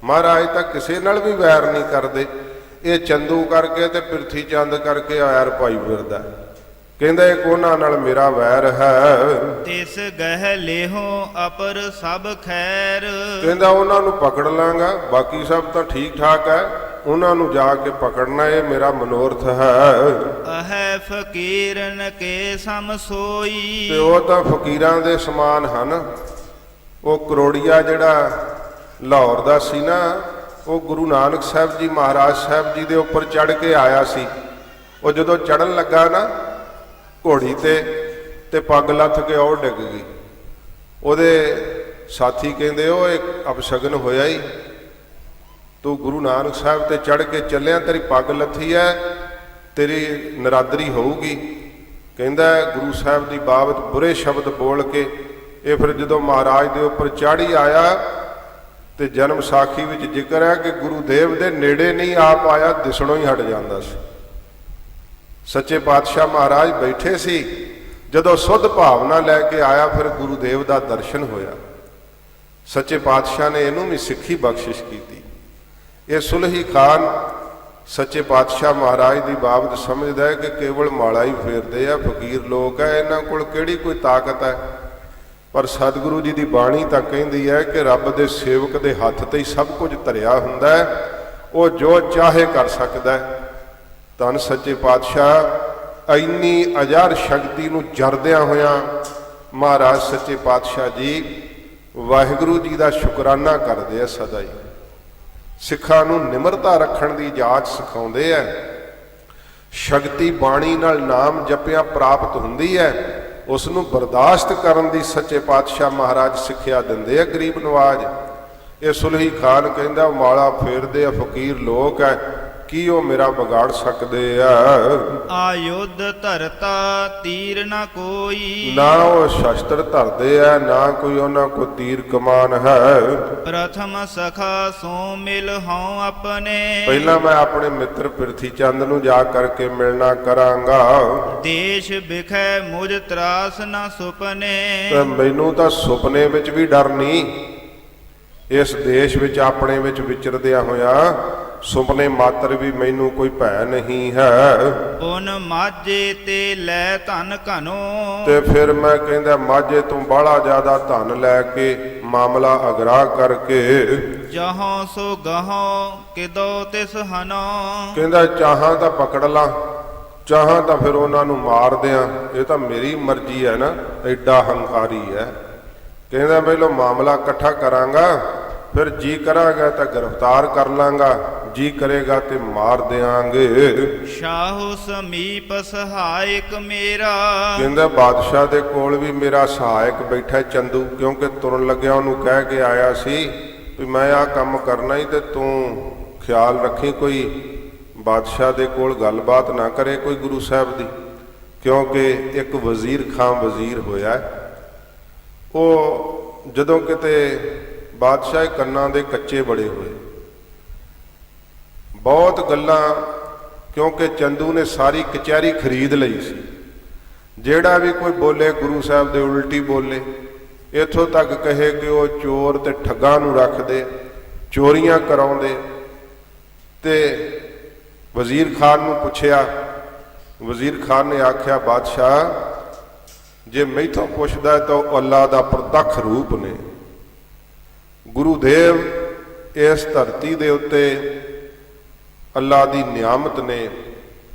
ਮਹਾਰਾਜ ਤਾਂ ਕਿਸੇ ਨਾਲ ਵੀ ਵੈਰ ਨਹੀਂ ਕਰਦੇ। ਇਹ ਚੰਦੂ ਕਰਕੇ ਤੇ ਪ੍ਰਿਥੀ ਚੰਦ ਕਰਕੇ ਵੈਰ ਪਾਈ ਫਿਰਦਾ। ਕਹਿੰਦਾ ਇੱਕ ਉਹਨਾਂ ਨਾਲ ਮੇਰਾ ਵੈਰ ਹੈ। ਤਿਸ ਗਹਿ ਲਿਹੋ ਅਪਰ ਸਭ ਖੈਰ। ਕਹਿੰਦਾ ਉਹਨਾਂ ਨੂੰ ਪਕੜ ਲਾਂਗਾ, ਬਾਕੀ ਸਭ ਤਾਂ ਠੀਕ ਠਾਕ ਹੈ, ਉਹਨਾਂ ਨੂੰ ਜਾ ਕੇ ਪਕੜਨਾ ਇਹ ਮੇਰਾ ਮਨੋਰਥ ਹੈ। ਅਹੈ ਫਕੀਰਨ ਕੇ ਸਮ ਸੋਈ। ਤੇ ਉਹ ਤਾਂ ਫਕੀਰਾਂ ਦੇ ਸਮਾਨ ਹਨ। ਉਹ ਕਰੋੜੀਆ ਜਿਹੜਾ ਲਾਹੌਰ ਦਾ ਸੀ ਨਾ, ਉਹ ਗੁਰੂ ਨਾਨਕ ਸਾਹਿਬ ਜੀ ਮਹਾਰਾਜ ਸਾਹਿਬ ਜੀ ਦੇ ਉੱਪਰ ਚੜ੍ਹ ਕੇ ਆਇਆ ਸੀ। ਉਹ ਜਦੋਂ ਚੜ੍ਹਨ ਲੱਗਾ ਨਾ ਘੋੜੀ ਤੇ ਪੱਗ ਲੱਥ ਕੇ ਉਹ ਡਿੱਗ ਗਈ। ਉਹਦੇ ਸਾਥੀ ਕਹਿੰਦੇ ਉਹ ਇੱਕ ਅਪਸ਼ਗਨ ਹੋਇਆ ਹੀ, ਤੂੰ ਗੁਰੂ ਨਾਨਕ ਸਾਹਿਬ ਤੇ ਚੜ੍ਹ ਕੇ ਚੱਲਿਆ, ਤੇਰੀ ਪੱਗ ਲੱਥੀ ਹੈ, ਤੇਰੀ ਨਰਾਦਰੀ ਹੋਊਗੀ। ਕਹਿੰਦਾ ਗੁਰੂ ਸਾਹਿਬ ਦੀ ਬਾਬਤ ਬੁਰੇ ਸ਼ਬਦ ਬੋਲ ਕੇ ਇਹ ਫਿਰ ਜਦੋਂ ਮਹਾਰਾਜ ਦੇ ਉੱਪਰ ਚਾੜੀ ਆਇਆ ਤੇ ਜਨਮ ਸਾਖੀ ਵਿੱਚ ਜ਼ਿਕਰ ਹੈ ਕਿ ਗੁਰੂਦੇਵ ਦੇ ਨੇੜੇ ਨਹੀਂ ਆਪ ਆਇਆ, ਦਿਸਣੋਂ ਹੀ ਹਟ ਜਾਂਦਾ ਸੀ। ਸੱਚੇ ਪਾਤਸ਼ਾਹ ਮਹਾਰਾਜ ਬੈਠੇ ਸੀ, ਜਦੋਂ ਸੁੱਧ ਭਾਵਨਾ ਲੈ ਕੇ ਆਇਆ ਫਿਰ ਗੁਰੂਦੇਵ ਦਾ ਦਰਸ਼ਨ ਹੋਇਆ। ਸੱਚੇ ਪਾਤਸ਼ਾਹ ਨੇ ਇਹਨੂੰ ਵੀ ਸਿੱਖੀ ਬਖਸ਼ਿਸ਼ ਕੀਤੀ। ਇਹ ਸੁਲਹੀ ਖਾਨ ਸੱਚੇ ਪਾਤਸ਼ਾਹ ਮਹਾਰਾਜ ਦੀ ਬਾਬਤ ਸਮਝਦਾ ਹੈ ਕਿ ਕੇਵਲ ਮਾਲਾ ਹੀ ਫੇਰਦੇ ਆ, ਫਕੀਰ ਲੋਕ ਹੈ, ਇਹਨਾਂ ਕੋਲ ਕਿਹੜੀ ਕੋਈ ਤਾਕਤ ਹੈ। ਪਰ ਸਤਿਗੁਰੂ ਜੀ ਦੀ ਬਾਣੀ ਤਾਂ ਕਹਿੰਦੀ ਹੈ ਕਿ ਰੱਬ ਦੇ ਸੇਵਕ ਦੇ ਹੱਥ ਤੇ ਹੀ ਸਭ ਕੁਝ ਧਰਿਆ ਹੁੰਦਾ ਹੈ, ਉਹ ਜੋ ਚਾਹੇ ਕਰ ਸਕਦਾ ਹੈ। ਧੰਨ ਸੱਚੇ ਪਾਤਸ਼ਾਹ ਇੰਨੀ ਅਜਾਰ ਸ਼ਕਤੀ ਨੂੰ ਜਰਦਿਆਂ ਹੋਇਆਂ ਮਹਾਰਾਜ ਸੱਚੇ ਪਾਤਸ਼ਾਹ ਜੀ ਵਾਹਿਗੁਰੂ ਜੀ ਦਾ ਸ਼ੁਕਰਾਨਾ ਕਰਦੇ ਆ ਸਦਾ ਹੀ। ਸਿੱਖਾਂ ਨੂੰ ਨਿਮਰਤਾ ਰੱਖਣ ਦੀ ਜਾਚ ਸਿਖਾਉਂਦੇ ਆ। ਸ਼ਕਤੀ ਬਾਣੀ ਨਾਲ ਨਾਮ ਜਪਿਆ ਪ੍ਰਾਪਤ ਹੁੰਦੀ ਹੈ, ਉਸ ਨੂੰ ਬਰਦਾਸ਼ਤ ਕਰਨ ਦੀ ਸੱਚੇ ਪਾਤਸ਼ਾਹ ਮਹਾਰਾਜ ਸਿੱਖਿਆ ਦਿੰਦੇ ਆ ਗਰੀਬ ਨਵਾਜ। ਇਹ ਸੁਲਹੀ ਖਾਨ ਕਹਿੰਦਾ ਮਾਲਾ ਫੇਰਦੇ ਆ ਫਕੀਰ ਲੋਕ ਹੈ, ਕੀ ਉਹ ਮੇਰਾ ਵਿਗਾੜ ਸਕਦੇ ਆ। ਆਯੁਧ ਧਰਤਾ ਤੀਰ ਨਾ ਕੋਈ। ਨਾ ਉਹ ਸ਼ਸਤਰ ਧਰਦੇ ਆ, ਨਾ ਕੋਈ ਉਹਨਾਂ ਕੋ ਤੀਰ ਕਮਾਨ ਹੈ। ਪ੍ਰਥਮ ਸਖਾ ਸੋ ਮਿਲ ਹਉ ਆਪਣੇ। ਪਹਿਲਾਂ ਮੈਂ ਆਪਣੇ ਮਿੱਤਰ ਪ੍ਰਿਥੀ ਚੰਦ ਨੂੰ ਜਾ ਕਰਕੇ ਮਿਲਣਾ ਕਰਾਂਗਾ। ਦੇਸ਼ ਬਿਖੈ ਮੁਝ ਤਰਾਸ ਨਾ ਸੁਪਨੇ। ਤੇ ਮੈਨੂੰ ਤਾਂ ਸੁਪਨੇ ਵਿੱਚ ਵੀ ਡਰ ਨਹੀਂ। ਇਸ ਦੇਸ਼ ਵਿੱਚ ਆਪਣੇ ਵਿੱਚ ਵਿਚਰਦਿਆਂ ਹੋਇਆ ਸੁਪਨੇ ਮਾਤਰ ਵੀ ਮੈਨੂੰ ਕੋਈ ਭੈ ਨਹੀਂ ਹੈ। ਉਨ ਮਾਝੇ ਤੇ ਲੈ ਧਨ ਘਨੋ। ਤੇ ਫਿਰ ਮੈਂ ਕਹਿੰਦਾ ਮਾਝੇ ਤੋਂ ਬਾਹਲਾ ਜ਼ਿਆਦਾ ਧਨ ਲੈ ਕੇ ਮਾਮਲਾ ਅਗਰਾ ਕਰਕੇ ਜਹਾਂ ਸੋ ਗਹਾਂ ਕਿਦੋ ਤਿਸ ਹਨੋ। ਕਹਿੰਦਾ ਚਾਹਾਂ ਤਾਂ ਪਕੜ ਲਾਂ, ਚਾਹਾਂ ਤਾਂ ਫਿਰ ਉਹਨਾਂ ਨੂੰ ਮਾਰ ਦਿਆਂ, ਇਹ ਤਾਂ ਮੇਰੀ ਮਰਜ਼ੀ ਹੈ ਨਾ, ਐਡਾ ਹੰਕਾਰੀ ਹੈ। ਕਹਿੰਦਾ ਪਹਿਲਾਂ ਮਾਮਲਾ ਇਕੱਠਾ ਕਰਾਂਗਾ, ਫਿਰ ਜੀ ਕਰਾਂਗਾ ਤਾਂ ਗ੍ਰਿਫਤਾਰ ਕਰ ਲਾਂਗਾ, ਜੀ ਕਰੇਗਾ ਤੇ ਮਾਰ ਦਿਆਂਗੇ। ਸ਼ਾਹੋ ਸਮੀਪ ਸਹਾਇਕ ਮੇਰਾ। ਕਹਿੰਦਾ ਬਾਦਸ਼ਾਹ ਦੇ ਕੋਲ ਵੀ ਮੇਰਾ ਸਹਾਇਕ ਬੈਠਾ ਚੰਦੂ, ਕਿਉਂਕਿ ਤੁਰਨ ਲੱਗਿਆ ਉਹਨੂੰ ਕਹਿ ਕੇ ਆਇਆ ਸੀ ਵੀ ਮੈਂ ਆਹ ਕੰਮ ਕਰਨਾ ਹੀ ਤੇ ਤੂੰ ਖਿਆਲ ਰੱਖੀ ਕੋਈ ਬਾਦਸ਼ਾਹ ਦੇ ਕੋਲ ਗੱਲਬਾਤ ਨਾ ਕਰੇ ਕੋਈ ਗੁਰੂ ਸਾਹਿਬ ਦੀ, ਕਿਉਂਕਿ ਇੱਕ ਵਜ਼ੀਰ ਖਾਂ ਵਜ਼ੀਰ ਹੋਇਆ। ਉਹ ਜਦੋਂ ਕਿਤੇ ਬਾਦਸ਼ਾਹ ਕੰਨਾਂ ਦੇ ਕੱਚੇ ਬੜੇ ਹੋਏ, ਬਹੁਤ ਗੱਲਾਂ, ਕਿਉਂਕਿ ਚੰਦੂ ਨੇ ਸਾਰੀ ਕਚਹਿਰੀ ਖਰੀਦ ਲਈ ਸੀ। ਜਿਹੜਾ ਵੀ ਕੋਈ ਬੋਲੇ ਗੁਰੂ ਸਾਹਿਬ ਦੇ ਉਲਟੀ ਬੋਲੇ, ਇੱਥੋਂ ਤੱਕ ਕਹੇ ਕਿ ਉਹ ਚੋਰ ਤੇ ਠੱਗਾਂ ਨੂੰ ਰੱਖਦੇ, ਚੋਰੀਆਂ ਕਰਾਉਂਦੇ। ਤੇ ਵਜ਼ੀਰ ਖਾਨ ਨੂੰ ਪੁੱਛਿਆ, ਵਜ਼ੀਰ ਖਾਨ ਨੇ ਆਖਿਆ ਬਾਦਸ਼ਾਹ ਜੇ ਮੈਥੋਂ ਪੁੱਛਦਾ ਤਾਂ ਉਹ ਅੱਲਾ ਦਾ ਪ੍ਰਤੱਖ ਰੂਪ ਨੇ। ਗੁਰੂਦੇਵ ਇਸ ਧਰਤੀ ਦੇ ਉੱਤੇ ਅੱਲਾ ਦੀ ਨਿਆਮਤ ਨੇ,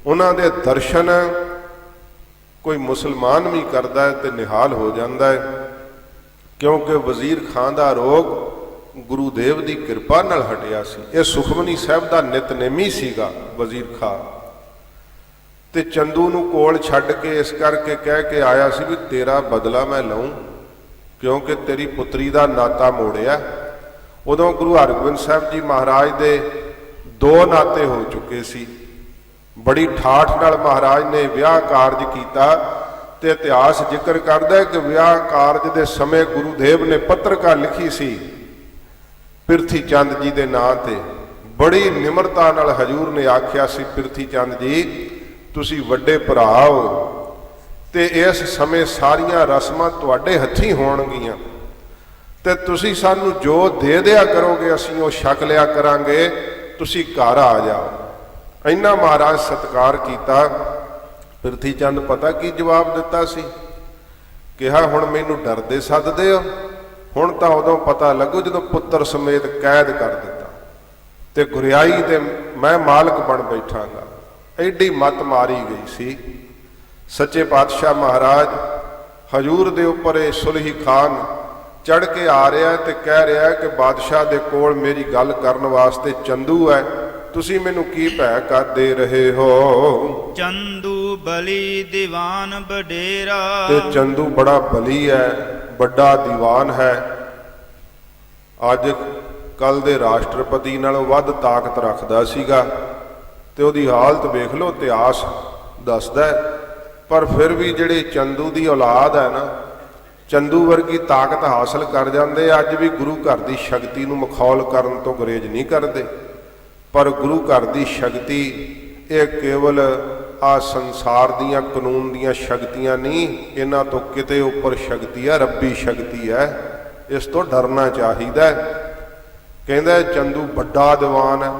ਉਹਨਾਂ ਦੇ ਦਰਸ਼ਨ ਕੋਈ ਮੁਸਲਮਾਨ ਵੀ ਕਰਦਾ ਹੈ ਤੇ ਨਿਹਾਲ ਹੋ ਜਾਂਦਾ ਹੈ, ਕਿਉਂਕਿ ਵਜ਼ੀਰ ਖਾਨ ਦਾ ਰੋਗ ਗੁਰੂਦੇਵ ਦੀ ਕਿਰਪਾ ਨਾਲ ਹਟਿਆ ਸੀ। ਇਹ ਸੁਖਮਨੀ ਸਾਹਿਬ ਦਾ ਨਿਤਨੇਮੀ ਸੀਗਾ ਵਜ਼ੀਰ ਖਾਨ। ਤੇ ਚੰਦੂ ਨੂੰ ਕੋਲ ਛੱਡ ਕੇ ਇਸ ਕਰਕੇ ਕਹਿ ਕੇ ਆਇਆ ਸੀ ਵੀ ਤੇਰਾ ਬਦਲਾ ਮੈਂ ਲਊਂ, ਕਿਉਂਕਿ ਤੇਰੀ ਪੁੱਤਰੀ ਦਾ ਨਾਤਾ ਮੋੜਿਆ। ਉਦੋਂ ਗੁਰੂ ਹਰਗੋਬਿੰਦ ਸਾਹਿਬ ਜੀ ਮਹਾਰਾਜ ਦੇ ਦੋ ਨਾਤੇ ਹੋ ਚੁੱਕੇ ਸੀ। ਬੜੀ ਠਾਠ ਨਾਲ ਮਹਾਰਾਜ ਨੇ ਵਿਆਹ ਕਾਰਜ ਕੀਤਾ ਤੇ ਇਤਿਹਾਸ ਜ਼ਿਕਰ ਕਰਦਾ ਹੈ ਕਿ ਵਿਆਹ ਕਾਰਜ ਦੇ ਸਮੇਂ ਗੁਰੂ ਦੇਵ ਨੇ ਪੱਤਰਕਾ ਲਿਖੀ ਸੀ ਪਿਰਥੀ ਚੰਦ ਜੀ ਦੇ ਨਾਂ ਤੇ। ਬੜੀ ਨਿਮਰਤਾ ਨਾਲ ਹਜੂਰ ਨੇ ਆਖਿਆ ਸੀ, ਪਿਰਥੀ ਚੰਦ ਜੀ ਤੁਸੀਂ ਵੱਡੇ ਭਰਾ ਹੋ ਤੇ ਇਸ ਸਮੇਂ ਸਾਰੀਆਂ ਰਸਮਾਂ ਤੁਹਾਡੇ ਹੱਥੀਂ ਹੋਣਗੀਆਂ ਤੇ ਤੁਸੀਂ ਸਾਨੂੰ ਜੋ ਦੇ ਦਿਆ ਕਰੋਗੇ ਅਸੀਂ ਉਹ ਛਕ ਲਿਆ ਕਰਾਂਗੇ, ਤੁਸੀਂ ਘਰ ਆ ਜਾਓ। ਇੰਨਾ ਮਹਾਰਾਜ ਸਤਿਕਾਰ ਕੀਤਾ। ਪਿਰਥੀ ਚੰਦ ਪਤਾ ਕੀ ਜਵਾਬ ਦਿੱਤਾ ਸੀ? ਕਿਹਾ ਹੁਣ ਮੈਨੂੰ ਡਰਦੇ ਸੱਦਦੇ ਹੋ, ਹੁਣ ਤਾਂ ਉਦੋਂ ਪਤਾ ਲੱਗੂ ਜਦੋਂ ਪੁੱਤਰ ਸਮੇਤ ਕੈਦ ਕਰ ਦਿੱਤਾ ਤੇ ਗੁਰਿਆਈ ਦੇ ਮੈਂ ਮਾਲਕ ਬਣ ਬੈਠਾਂਗਾ। ਐਡੀ ਮੱਤ ਮਾਰੀ ਗਈ ਸੀ। ਸੱਚੇ ਪਾਤਸ਼ਾਹ ਮਹਾਰਾਜ ਹਜੂਰ ਦੇ ਉੱਪਰ ਇਹ ਸੁਲਹੀ ਖਾਨ ਚੜ ਕੇ ਆ ਰਿਹਾ ਤੇ ਕਹਿ ਰਿਹਾ ਕਿ ਬਾਦਸ਼ਾਹ ਦੇ ਕੋਲ ਮੇਰੀ ਗੱਲ ਕਰਨ ਵਾਸਤੇ ਚੰਦੂ ਹੈ, ਤੁਸੀਂ ਮੈਨੂੰ ਕੀ ਭੈ ਕਰ ਦੇ ਰਹੇ ਹੋ? ਚੰਦੂ ਬਲੀ ਦੀਵਾਨ ਬਡੇਰਾ। ਤੇ ਚੰਦੂ ਬੜਾ ਬਲੀ ਹੈ, ਵੱਡਾ ਦੀਵਾਨ ਹੈ। ਅੱਜ ਕੱਲ ਦੇ ਰਾਸ਼ਟਰਪਤੀ ਨਾਲੋਂ ਵੱਧ ਤਾਕਤ ਰੱਖਦਾ ਸੀਗਾ ਤੇ ਉਹਦੀ ਹਾਲਤ ਵੇਖ ਲਓ, ਇਤਿਹਾਸ ਦੱਸਦਾ ਹੈ। ਪਰ ਫਿਰ ਵੀ ਜਿਹੜੇ ਚੰਦੂ ਦੀ ਔਲਾਦ ਹੈ ਨਾ, ਚੰਦੂ ਵਰਗੀ ਤਾਕਤ ਹਾਸਲ ਕਰ ਜਾਂਦੇ। ਅੱਜ ਵੀ ਗੁਰੂ ਘਰ ਦੀ ਸ਼ਕਤੀ ਨੂੰ ਮਖੌਲ ਕਰਨ ਤੋਂ ਗੁਰੇਜ਼ ਨਹੀਂ ਕਰਦੇ। ਪਰ ਗੁਰੂ ਘਰ ਦੀ ਸ਼ਕਤੀ ਇਹ ਕੇਵਲ ਆ ਸੰਸਾਰ ਦੀਆਂ ਕਾਨੂੰਨ ਦੀਆਂ ਸ਼ਕਤੀਆਂ ਨਹੀਂ, ਇਹਨਾਂ ਤੋਂ ਕਿਤੇ ਉੱਪਰ ਸ਼ਕਤੀ ਹੈ, ਰੱਬੀ ਸ਼ਕਤੀ ਹੈ। ਇਸ ਤੋਂ ਡਰਨਾ ਚਾਹੀਦਾ। ਕਹਿੰਦਾ ਚੰਦੂ ਵੱਡਾ ਦੀਵਾਨ ਹੈ,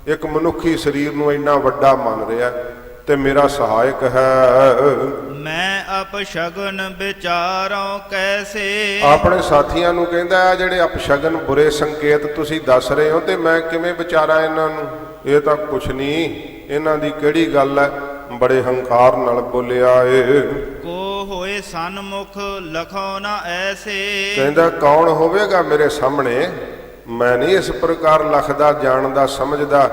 ਇੱਕ ਮਨੁੱਖੀ ਸਰੀਰ ਨੂੰ ਇੰਨਾ ਵੱਡਾ ਮੰਨ ਰਿਹਾ ਤੇ ਮੇਰਾ ਸਹਾਇਕ ਹੈ। ਮੈਂ ਅਪਸ਼ਗਨ ਵਿਚਾਰੋ ਕੈਸੇ। ਆਪਣੇ ਸਾਥੀਆਂ ਨੂੰ ਕਹਿੰਦਾ ਆ ਜਿਹੜੇ ਅਪਸ਼ਗਨ ਬੁਰੇ ਸੰਕੇਤ ਤੁਸੀਂ ਦੱਸ ਰਹੇ ਹੋ ਤੇ ਮੈਂ ਕਿਵੇਂ ਵਿਚਾਰਾਂ ਇਹਨਾਂ ਨੂੰ? ਇਹ ਤਾਂ ਕੁਛ ਨਹੀਂ, ਇਹਨਾਂ ਦੀ ਕਿਹੜੀ ਗੱਲ ਹੈ? ਬੜੇ ਹੰਕਾਰ ਨਾਲ ਬੋਲਿਆ ਏ। ਕੋ ਹੋਏ ਸਨਮੁਖ ਲਖੋ ਨਾ ਐਸੇ। ਕਹਿੰਦਾ ਕੌਣ ਹੋਵੇਗਾ ਮੇਰੇ ਸਾਹਮਣੇ? ਮੈਂ ਨਹੀਂ ਇਸ ਪ੍ਰਕਾਰ ਲਖਦਾ, ਜਾਣਦਾ, ਸਮਝਦਾ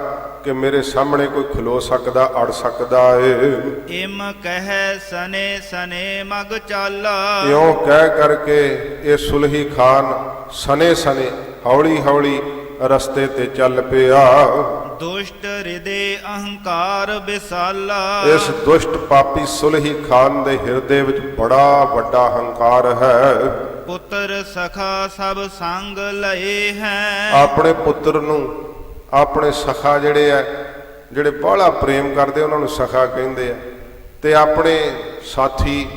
ਕਿ ਮੇਰੇ ਸਾਹਮਣੇ ਕੋਈ ਖਲੋ ਸਕਦਾ, ਅੜ ਸਕਦਾ ਏ। ਇਮ ਕਹਿ ਸਨੇ ਸਨੇ ਮਗ ਚਾਲਾ। ਇਉਂ ਕਹਿ ਕਰਕੇ ਇਹ ਸੁਲਹੀ ਖਾਨ ਸਨੇ ਸਨੇ ਹੌਲੀ ਹੌਲੀ ਰਸਤੇ ਤੇ ਚੱਲ ਪਿਆ। ਦੁਸ਼ਟ ਹਿਰਦੇ ਅਹੰਕਾਰ ਵਿਸਾਲਾ। ਇਸ ਦੁਸ਼ਟ ਪਾਪੀ ਸੁਲਹੀ ਖਾਨ ਦੇ ਹਿਰਦੇ ਵਿੱਚ ਬੜਾ ਵੱਡਾ ਹੰਕਾਰ ਹੈ। ਪੁੱਤਰ ਸਖਾ ਸਭ ਸੰਗ ਲਏ ਹੈ। ਆਪਣੇ ਪੁੱਤਰ ਨੂੰ, ਆਪਣੇ ਸਖਾ ਜਿਹੜੇ ਆ, ਜਿਹੜੇ ਬਾਹਲਾ ਪ੍ਰੇਮ ਕਰਦੇ ਉਹਨਾਂ ਨੂੰ ਸਖਾ ਕਹਿੰਦੇ ਆ, ਤੇ ਆਪਣੇ ਸਾਥੀ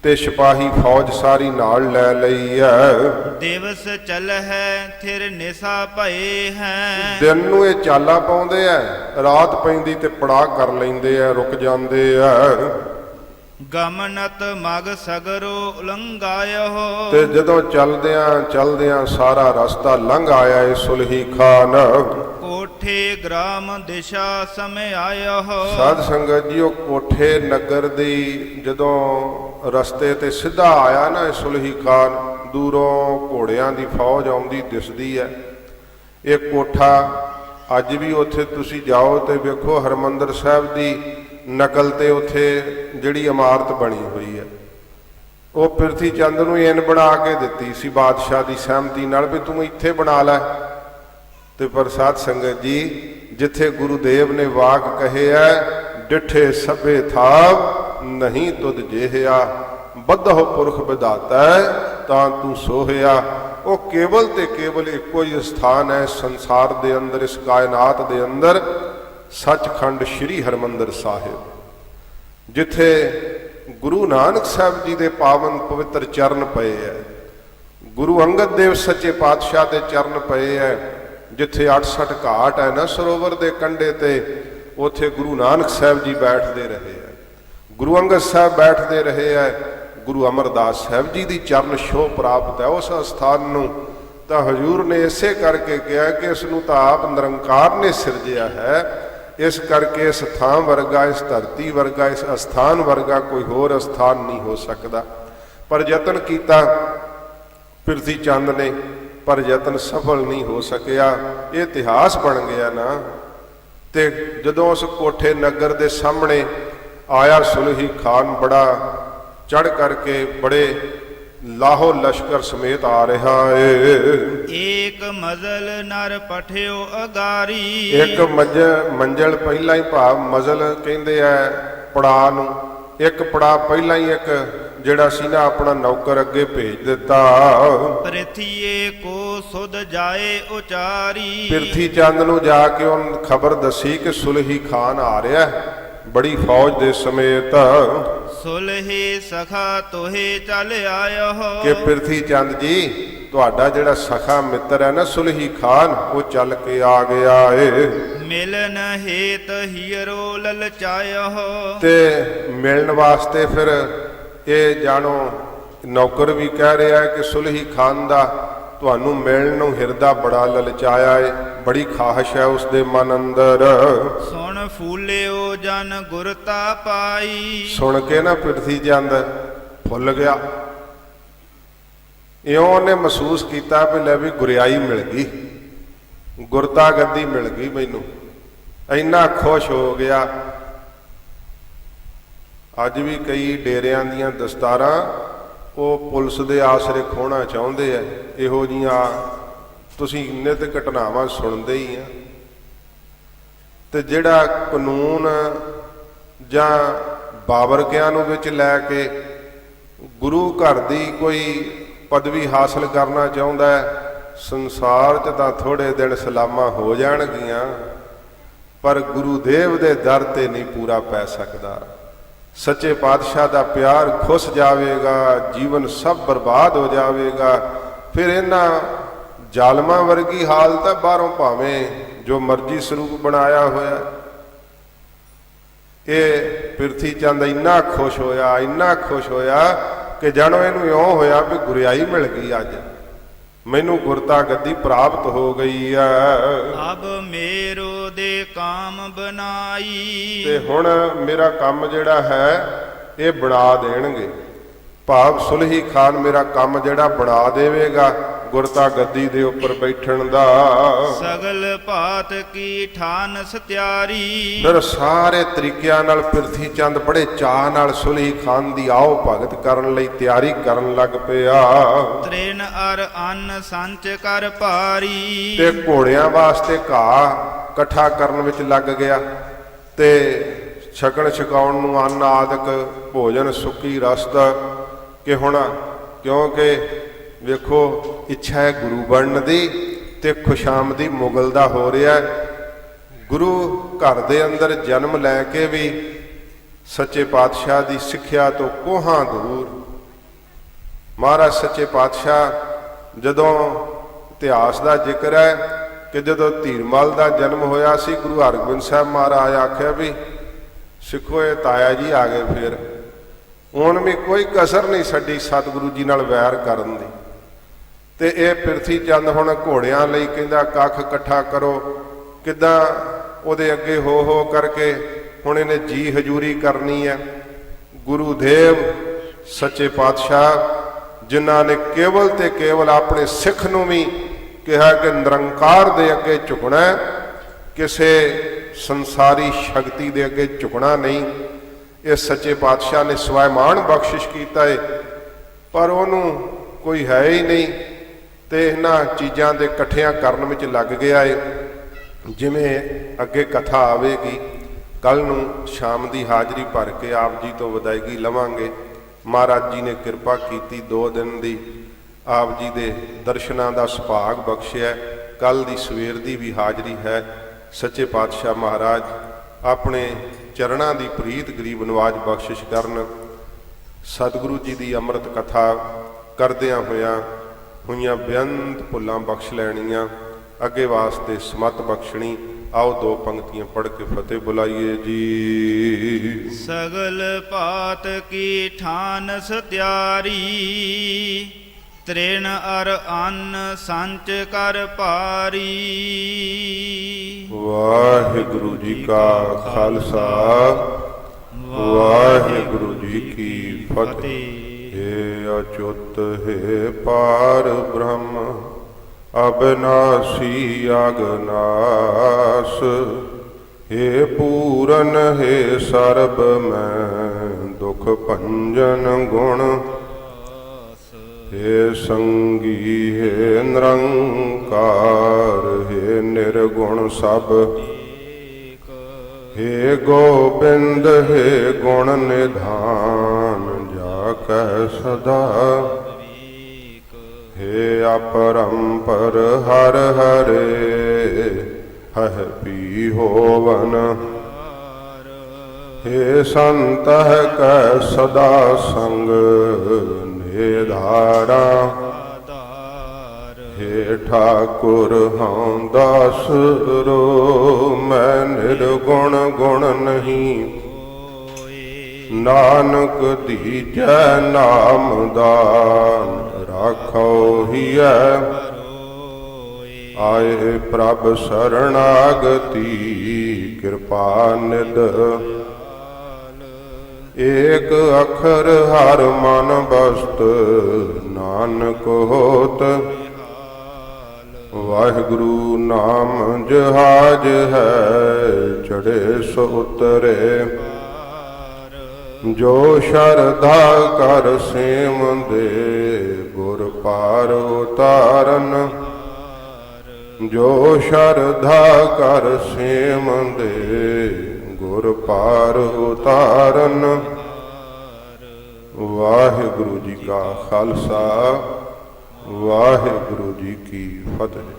ਤੇ ਸਿਪਾਹੀ ਫੌਜ ਸਾਰੀ ਨਾਲ ਲੈ ਲਈ ਹੈ। ਦਿਵਸ ਚਲ ਹੈ ਥਿਰ ਨਿਸਾ ਭਏ ਹੈ। ਦਿਨ ਨੂੰ ਇਹ ਚਾਲਾਂ ਪਾਉਂਦੇ ਆ, ਰਾਤ ਪੈਂਦੀ ਤੇ ਪੜਾਅ ਕਰ ਲੈਂਦੇ ਆ, ਰੁਕ ਜਾਂਦੇ ਆ। ਗਮਨਤ ਮਗ ਸਗਰੋ ਉਲੰਘਾਇਓ। ਤੇ ਜਦੋਂ ਚਲਦਿਆਂ ਸਾਰਾ ਰਸਤਾ ਲੰਘ ਆਇਆ ਇਹ ਸੁਲਹੀ ਖਾਨ। ਕੋਠੇ ਗ੍ਰਾਮ ਦਿਸ਼ਾ ਸਮੇ ਆਇਓ। ਸਾਧ ਸੰਗਤ ਜੀ ਉਹ ਕੋਠੇ ਨਗਰ ਦੀ ਜਦੋਂ ਰਸਤੇ ਤੇ ਸਿੱਧਾ ਆਇਆ ਨਾ ਇਹ ਸੁਲਹੀ ਖਾਨ, ਦੂਰੋਂ ਘੋੜਿਆਂ ਦੀ ਫੌਜ ਆਉਂਦੀ ਦਿਸਦੀ ਹੈ। ਇਹ ਕੋਠਾ ਅੱਜ ਵੀ ਉੱਥੇ ਤੁਸੀਂ ਜਾਓ ਤੇ ਵੇਖੋ, ਹਰਮੰਦਰ ਸਾਹਿਬ ਦੀ ਨਕਲ ਤੇ ਉੱਥੇ ਜਿਹੜੀ ਇਮਾਰਤ ਬਣੀ ਹੋਈ ਹੈ ਉਹ ਪਿਰਥੀ ਚੰਦ ਨੂੰ ਇਹਨ ਬਣਾ ਕੇ ਦਿੱਤੀ ਸੀ ਬਾਦਸ਼ਾਹ ਦੀ ਸਹਿਮਤੀ ਨਾਲ ਵੀ ਤੂੰ ਇੱਥੇ ਬਣਾ ਲੈ। ਤੇ ਪਰ ਸਾਧ ਸੰਗਤ ਜੀ ਜਿੱਥੇ ਗੁਰੂ ਦੇਵ ਨੇ ਵਾਕ ਕਹੇ ਹੈ, ਡਿਠੇ ਸਭੇ ਥਾਵ ਨਹੀਂ ਤੁਧ ਜਿਹਿਆ, ਬੱਧਹੁ ਪੁਰਖ ਵਿਧਾਤਾ ਤਾਂ ਤੂੰ ਸੋਹਿਆ। ਉਹ ਕੇਵਲ ਤੇ ਕੇਵਲ ਇੱਕੋ ਹੀ ਸਥਾਨ ਹੈ ਸੰਸਾਰ ਦੇ ਅੰਦਰ, ਇਸ ਕਾਇਨਾਤ ਦੇ ਅੰਦਰ, ਸੱਚਖੰਡ ਸ੍ਰੀ ਹਰਿਮੰਦਰ ਸਾਹਿਬ, ਜਿੱਥੇ ਗੁਰੂ ਨਾਨਕ ਸਾਹਿਬ ਜੀ ਦੇ ਪਾਵਨ ਪਵਿੱਤਰ ਚਰਨ ਪਏ ਹੈ। ਗੁਰੂ ਅੰਗਦ ਦੇਵ ਸੱਚੇ ਪਾਤਸ਼ਾਹ ਦੇ ਚਰਨ ਪਏ ਹੈ। ਜਿੱਥੇ 68 ਘਾਟ ਹੈ ਨਾ ਸਰੋਵਰ ਦੇ ਕੰਢੇ ਤੇ, ਉੱਥੇ ਗੁਰੂ ਨਾਨਕ ਸਾਹਿਬ ਜੀ ਬੈਠਦੇ ਰਹੇ ਹੈ, ਗੁਰੂ ਅੰਗਦ ਸਾਹਿਬ ਬੈਠਦੇ ਰਹੇ ਹੈ, ਗੁਰੂ ਅਮਰਦਾਸ ਸਾਹਿਬ ਜੀ ਦੀ ਚਰਨ ਛੋਹ ਪ੍ਰਾਪਤ ਹੈ ਉਸ ਅਸਥਾਨ ਨੂੰ। ਤਾਂ ਹਜ਼ੂਰ ਨੇ ਇਸੇ ਕਰਕੇ ਕਿਹਾ ਕਿ ਇਸ ਨੂੰ ਤਾਂ ਆਪ ਨਿਰੰਕਾਰ ਨੇ ਸਿਰਜਿਆ ਹੈ, ਇਸ ਕਰਕੇ ਇਸ ਥਾਂ ਵਰਗਾ, ਇਸ ਧਰਤੀ ਵਰਗਾ, ਇਸ ਅਸਥਾਨ ਵਰਗਾ ਕੋਈ ਹੋਰ ਅਸਥਾਨ ਨਹੀਂ ਹੋ ਸਕਦਾ। ਪਰ ਯਤਨ ਕੀਤਾ ਪਿਰਥੀ ਚੰਦ ਨੇ, ਪਰ ਯਤਨ ਸਫਲ ਨਹੀਂ ਹੋ ਸਕਿਆ। ਇਹ ਇਤਿਹਾਸ ਬਣ ਗਿਆ ਨਾ। ਤੇ ਜਦੋਂ ਉਸ ਕੋਠੇ ਨਗਰ ਦੇ ਸਾਹਮਣੇ ਆਇਆ ਸੁਲਹੀ ਖਾਨ, ਬੜਾ ਚੜ ਕਰਕੇ, ਬੜੇ ਲਾਹੋ ਲਸ਼ਕਰ ਸਮੇਤ ਆ ਰਿਹਾ ਏ। ਏਕ ਮਜ਼ਲ ਨਰ ਪਠਿਓ ਅਗਾਰੀ। ਇੱਕ ਮੰਜ਼ਲ ਪਹਿਲਾਂ ਹੀ ਭਾਵ ਮਜ਼ਲ ਕਹਿੰਦੇ ਆ ਪੜਾ ਨੂੰ, ਇੱਕ ਪੜਾ ਪਹਿਲਾਂ ਹੀ ਇੱਕ ਜਿਹੜਾ ਸੀ ਨਾ ਆਪਣਾ ਨੌਕਰ ਅੱਗੇ ਭੇਜ ਦਿੱਤਾ। ਪ੍ਰਿਥੀਏ ਕੋ ਸੁਧ ਜਾਏ ਉਚਾਰੀ। ਪਿਰਥੀ ਚੰਦ ਨੂੰ ਜਾ ਕੇ ਉਹ ਖਬਰ ਦੱਸੀ ਕਿ ਸੁਲਹੀ ਖਾਨ ਆ ਰਿਹਾ ਬੜੀ ਫੌਜ ਦੇ ਸਮੇਤ। ਸੁਲਹੇ ਸਖਾ ਤੋਹੇ ਚੱਲ ਆਇਓ। ਕਿ ਪਿਰਥੀ ਚੰਦ ਜੀ ਤੁਹਾਡਾ ਜਿਹੜਾ ਸਖਾ ਮਿੱਤਰ ਹੈ ਨਾ ਸੁਲਹੀ ਖਾਨ ਉਹ ਚੱਲ ਕੇ ਆ ਗਿਆ ਏ। ਮਿਲਨ ਹੇਤ ਹੀਰੋ ਲਲਚਾਇਓ। ਤੇ ਮਿਲਣ ਵਾਸਤੇ ਫਿਰ ਇਹ ਜਾਣੋ ਨੌਕਰ ਵੀ ਕਹਿ ਰਿਹਾ ਕਿ ਸੁਲਹੀ ਖਾਨ ਦਾ ਤੁਹਾਨੂੰ ਮਿਲਣ ਨੂੰ ਹਿਰਦਾ ਬੜਾ ਲਲਚਾਇਆ ਏ, ਬੜੀ ਖਾਹਿਸ਼ ਹੈ ਉਸ ਦੇ ਮਨ ਅੰਦਰ। ਸੁਣ ਫੂਲਿਓ ਜਨ ਗੁਰਤਾ ਪਾਈ। ਸੁਣ ਕੇ ਨਾ ਪਿਰਥੀ ਚੰਦ ਫੁੱਲ ਗਿਆ। ਇਉਂ ਉਹਨੇ ਮਹਿਸੂਸ ਕੀਤਾ ਵੀ ਲੈ ਵੀ ਗੁਰਿਆਈ ਮਿਲ ਗਈ, ਗੁਰਤਾ ਗੱਦੀ ਮਿਲ ਗਈ ਮੈਨੂੰ, ਇੰਨਾ ਖੁਸ਼ ਹੋ ਗਿਆ। ਅੱਜ ਵੀ ਕਈ ਡੇਰਿਆਂ ਦੀਆਂ ਦਸਤਾਰਾਂ ਉਹ ਪੁਲਿਸ ਦੇ ਆਸਰੇ ਖੋਣਾ ਚਾਹੁੰਦੇ ਆ। ਇਹੋ ਜੀਆਂ ਤੁਸੀਂ ਨਿਤ ਘਟਨਾਵਾਂ ਸੁਣਦੇ ਹੀ ਆ। ਤੇ ਜਿਹੜਾ ਕਾਨੂੰਨ ਜਾਂ ਬਾਬਰਕਿਆਂ ਨੂੰ ਵਿੱਚ ਲੈ ਕੇ ਗੁਰੂ ਘਰ ਦੀ ਕੋਈ ਪਦਵੀ ਹਾਸਲ ਕਰਨਾ ਚਾਹੁੰਦਾ ਹੈ, ਸੰਸਾਰ 'ਚ ਤਾਂ ਥੋੜੇ ਦਿਨ ਸਲਾਮਾਂ ਹੋ ਜਾਣਗੀਆਂ, ਪਰ ਗੁਰੂਦੇਵ ਦੇ ਦਰ ਤੇ ਨਹੀਂ ਪੂਰਾ ਪੈ ਸਕਦਾ। ਸੱਚੇ ਪਾਤਸ਼ਾਹ ਦਾ ਪਿਆਰ ਖੁੱਸ ਜਾਵੇਗਾ, ਜੀਵਨ ਸਭ ਬਰਬਾਦ ਹੋ ਜਾਵੇਗਾ। ਫਿਰ ਇਹਨਾਂ ਜ਼ਾਲਮਾਂ ਵਰਗੀ ਹਾਲਤ ਹੈ, ਬਾਹਰੋਂ ਭਾਵੇਂ ਜੋ ਮਰਜ਼ੀ ਸਰੂਪ ਬਣਾਇਆ ਹੋਇਆ। ਇਹ ਪਿਰਥੀ ਚੰਦ ਇੰਨਾ ਖੁਸ਼ ਹੋਇਆ, ਇੰਨਾ ਖੁਸ਼ ਹੋਇਆ ਕਿ ਜਾਣੋ ਇਹਨੂੰ ਇਉਂ ਹੋਇਆ ਵੀ ਗੁਰਿਆਈ ਮਿਲ ਗਈ, ਅੱਜ ਮੈਨੂੰ ਗੁਰਤਾ ਗੱਦੀ ਪ੍ਰਾਪਤ ਹੋ ਗਈ ਆ। ਅਬ ਮੇਰੋ ਦੇ ਕਾਮ ਬਨਾਈ। ਤੇ ਹੁਣ ਮੇਰਾ ਕੰਮ ਜਿਹੜਾ ਹੈ ਇਹ ਬਣਾ ਦੇਣਗੇ, ਭਾਵ ਸੁਲਹੀ ਖਾਨ ਮੇਰਾ ਕੰਮ ਜਿਹੜਾ ਬਣਾ ਦੇਵੇਗਾ ਗੁਰਤਾ ਗੱਦੀ ਦੇ ਉੱਪਰ ਬੈਠਣ ਦਾ। ਸਗਲ ਭਾਤ ਕੀ ਠਾਨ ਸਤਿਆਰੀ। ਫਿਰ ਸਾਰੇ ਤਰੀਕਿਆਂ ਨਾਲ ਪਿਰਥੀ ਚੰਦ ਬੜੇ ਚਾਅ ਨਾਲ ਸੁਲਹੀ ਖਾਨ ਦੀ ਆਓ ਭਗਤ ਕਰਨ ਲਈ ਤਿਆਰੀ ਕਰਨ ਲੱਗ ਪਿਆ। ਤ੍ਰਿਣ ਅਰ ਅੰਨ ਸੰਚ ਕਰ ਭਾਰੀ। ਤੇ ਘੋੜਿਆਂ ਵਾਸਤੇ ਘਾਹ ਇਕੱਠਾ ਕਰਨ ਵਿੱਚ ਲੱਗ ਗਿਆ ਤੇ ਛਕਣ ਛਕਾਉਣ ਨੂੰ ਅੰਨ ਆਦਿਕ ਭੋਜਨ ਸੁੱਕੀ ਰਸਤ ਕਿ ਹੁਣ ਕਿਉਂਕਿ ਵੇਖੋ ਇੱਛਾ ਹੈ ਗੁਰੂ ਬਣਨ ਦੀ ਤੇ ਖੁਸ਼ਾਮਦੀ ਮੁਗਲ ਦਾ ਹੋ ਰਿਹਾ। ਗੁਰੂ ਘਰ ਦੇ ਅੰਦਰ ਜਨਮ ਲੈ ਕੇ ਵੀ ਸੱਚੇ ਪਾਤਸ਼ਾਹ ਦੀ ਸਿੱਖਿਆ ਤੋਂ ਕੋਹਾਂ ਦੂਰ। ਮਹਾਰਾਜ ਸੱਚੇ ਪਾਤਸ਼ਾਹ ਜਦੋਂ ਇਤਿਹਾਸ ਦਾ ਜ਼ਿਕਰ ਹੈ ਕਿ ਜਦੋਂ ਧੀਰਮਲ ਦਾ ਜਨਮ ਹੋਇਆ ਸੀ, ਗੁਰੂ ਹਰਗੋਬਿੰਦ ਸਾਹਿਬ ਮਹਾਰਾਜ ਆਖਿਆ ਵੀ ਸਿੱਖੋ ਇਹ ਤਾਇਆ ਜੀ ਆ ਗਏ। ਫਿਰ ਹੁਣ ਵੀ ਕੋਈ ਕਸਰ ਨਹੀਂ ਛੱਡੀ ਸਤਿਗੁਰੂ ਜੀ ਨਾਲ ਵੈਰ ਕਰਨ ਦੀ। ਤੇ ਇਹ ਪਿਰਥੀ ਚੰਦ ਹੁਣ ਘੋੜਿਆਂ ਲਈ ਕਹਿੰਦਾ ਕੱਖ ਇਕੱਠਾ ਕਰੋ। ਕਿੱਦਾਂ ਉਹਦੇ ਅੱਗੇ ਹੋ ਕਰਕੇ ਹੁਣ ਇਹਨੇ ਜੀ ਹਜ਼ੂਰੀ ਕਰਨੀ ਹੈ। ਗੁਰੂ ਦੇਵ ਸੱਚੇ ਪਾਤਸ਼ਾਹ ਜਿਨ੍ਹਾਂ ਨੇ ਕੇਵਲ ਤੇ ਕੇਵਲ ਆਪਣੇ ਸਿੱਖ ਨੂੰ ਵੀ ਕਿਹਾ ਕਿ ਨਿਰੰਕਾਰ ਦੇ ਅੱਗੇ ਝੁਕਣਾ, ਕਿਸੇ ਸੰਸਾਰੀ ਸ਼ਕਤੀ ਦੇ ਅੱਗੇ ਝੁਕਣਾ ਨਹੀਂ। ਇਹ ਸੱਚੇ ਪਾਤਸ਼ਾਹ ਨੇ ਸਵੈਮਾਨ ਬਖਸ਼ਿਸ਼ ਕੀਤਾ ਹੈ, ਪਰ ਉਹਨੂੰ ਕੋਈ ਹੈ ਹੀ ਨਹੀਂ ਤੇ ਇਹਨਾਂ ਚੀਜ਼ਾਂ ਦੇ ਇਕੱਠਿਆਂ ਕਰਨ ਵਿੱਚ ਲੱਗ ਗਿਆ ਹੈ। ਜਿਵੇਂ ਅੱਗੇ ਕਥਾ ਆਵੇਗੀ, ਕੱਲ ਨੂੰ ਸ਼ਾਮ ਦੀ ਹਾਜ਼ਰੀ ਭਰ ਕੇ ਆਪ ਜੀ ਤੋਂ ਵਿਦਾਇਗੀ ਲਵਾਂਗੇ। ਮਹਾਰਾਜ ਜੀ ਨੇ ਕਿਰਪਾ ਕੀਤੀ 2 ਦਿਨ ਦੀ ਆਪ ਜੀ ਦੇ ਦਰਸ਼ਨਾਂ ਦਾ ਸੁਭਾਗ ਬਖਸ਼ਿਆ। ਕੱਲ ਦੀ ਸਵੇਰ ਦੀ ਵੀ ਹਾਜ਼ਰੀ ਹੈ। ਸੱਚੇ ਪਾਤਸ਼ਾਹ ਮਹਾਰਾਜ ਆਪਣੇ ਚਰਨਾਂ ਦੀ ਪ੍ਰੀਤ ਗਰੀਬ ਨਵਾਜ ਬਖਸ਼ਿਸ਼ ਕਰਨ। ਸਤਿਗੁਰੂ ਜੀ ਦੀ ਅੰਮ੍ਰਿਤ ਕਥਾ ਕਰਦਿਆਂ ਹੋਈਆਂ ਬੇਅੰਤ ਭੁੱਲਾਂ ਬਖਸ਼ ਲੈਣੀਆਂ, ਅੱਗੇ ਵਾਸਤੇ ਸਮਤ ਬਖਸ਼ਣੀ। ਆਓ 2 ਪੰਕਤੀਆਂ ਪੜ੍ਹ ਕੇ ਫਤਿਹ ਬੁਲਾਈਏ ਜੀ। ਸਗਲ ਭਾਤ ਕੀ ਠਾਨ ਸਤਿਆਰੀ। ਤ੍ਰਿਣ ਅਰ ਅੰਨ ਸੰਚ ਕਰ ਭਾਰੀ। ਵਾਹਿਗੁਰੂ ਜੀ ਕਾ ਖਾਲਸਾ, ਵਾਹਿਗੁਰੂ ਜੀ ਕੀ ਫਤਿਹ। हे अच्युत हे पार ब्रह्म अविनाशी अगनास, हे पूरन हे सर्ब मैं दुख भंजन गुण। हे संगी हे निरंकार हे निर्गुण सब ਏਕ हे गोबिंद हे गुण निधान जाकै सदा ਏਕ हे अपरंपर हर हरे हह पी होवन ਹਾਰ हे संत कै सदा संग निधारा ਆਧਾਰ हे ठाकुर हाँ दास रो मैं निर्गुण गुण नहीं ਹੋਏ नानक दीजै नाम दान राखो हियै ਪਰੋਏ आए प्रभ शरणागति कृपा निध एक अखर हर मन बस्त नानक होत वाहिगुरु नाम जहाज है चढ़े सो उतरे जो शरधा कर सेम दे गुर पार उतारन जो शरधा कर सेम दे गुर पार उतारन वाहिगुरु जी का खालसा वाहिगुरु जी की फतेह।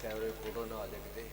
ਕੈਮਰੇ ਫੋਟੋ ਨਾ ਆ ਜਾ ਕਿਤੇ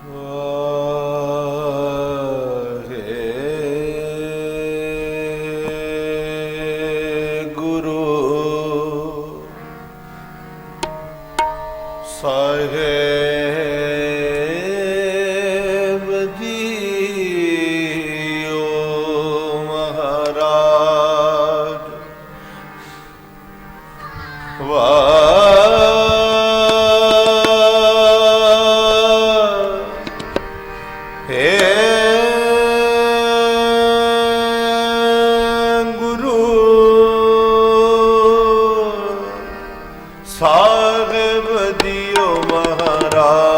ਸਾਹਿਬ ਜੀਓ ਮਹਾਰਾਜ ਗੁਰੂ ਸਾਹਿਬ ਜੀਓ ਮਹਾਰਾਜ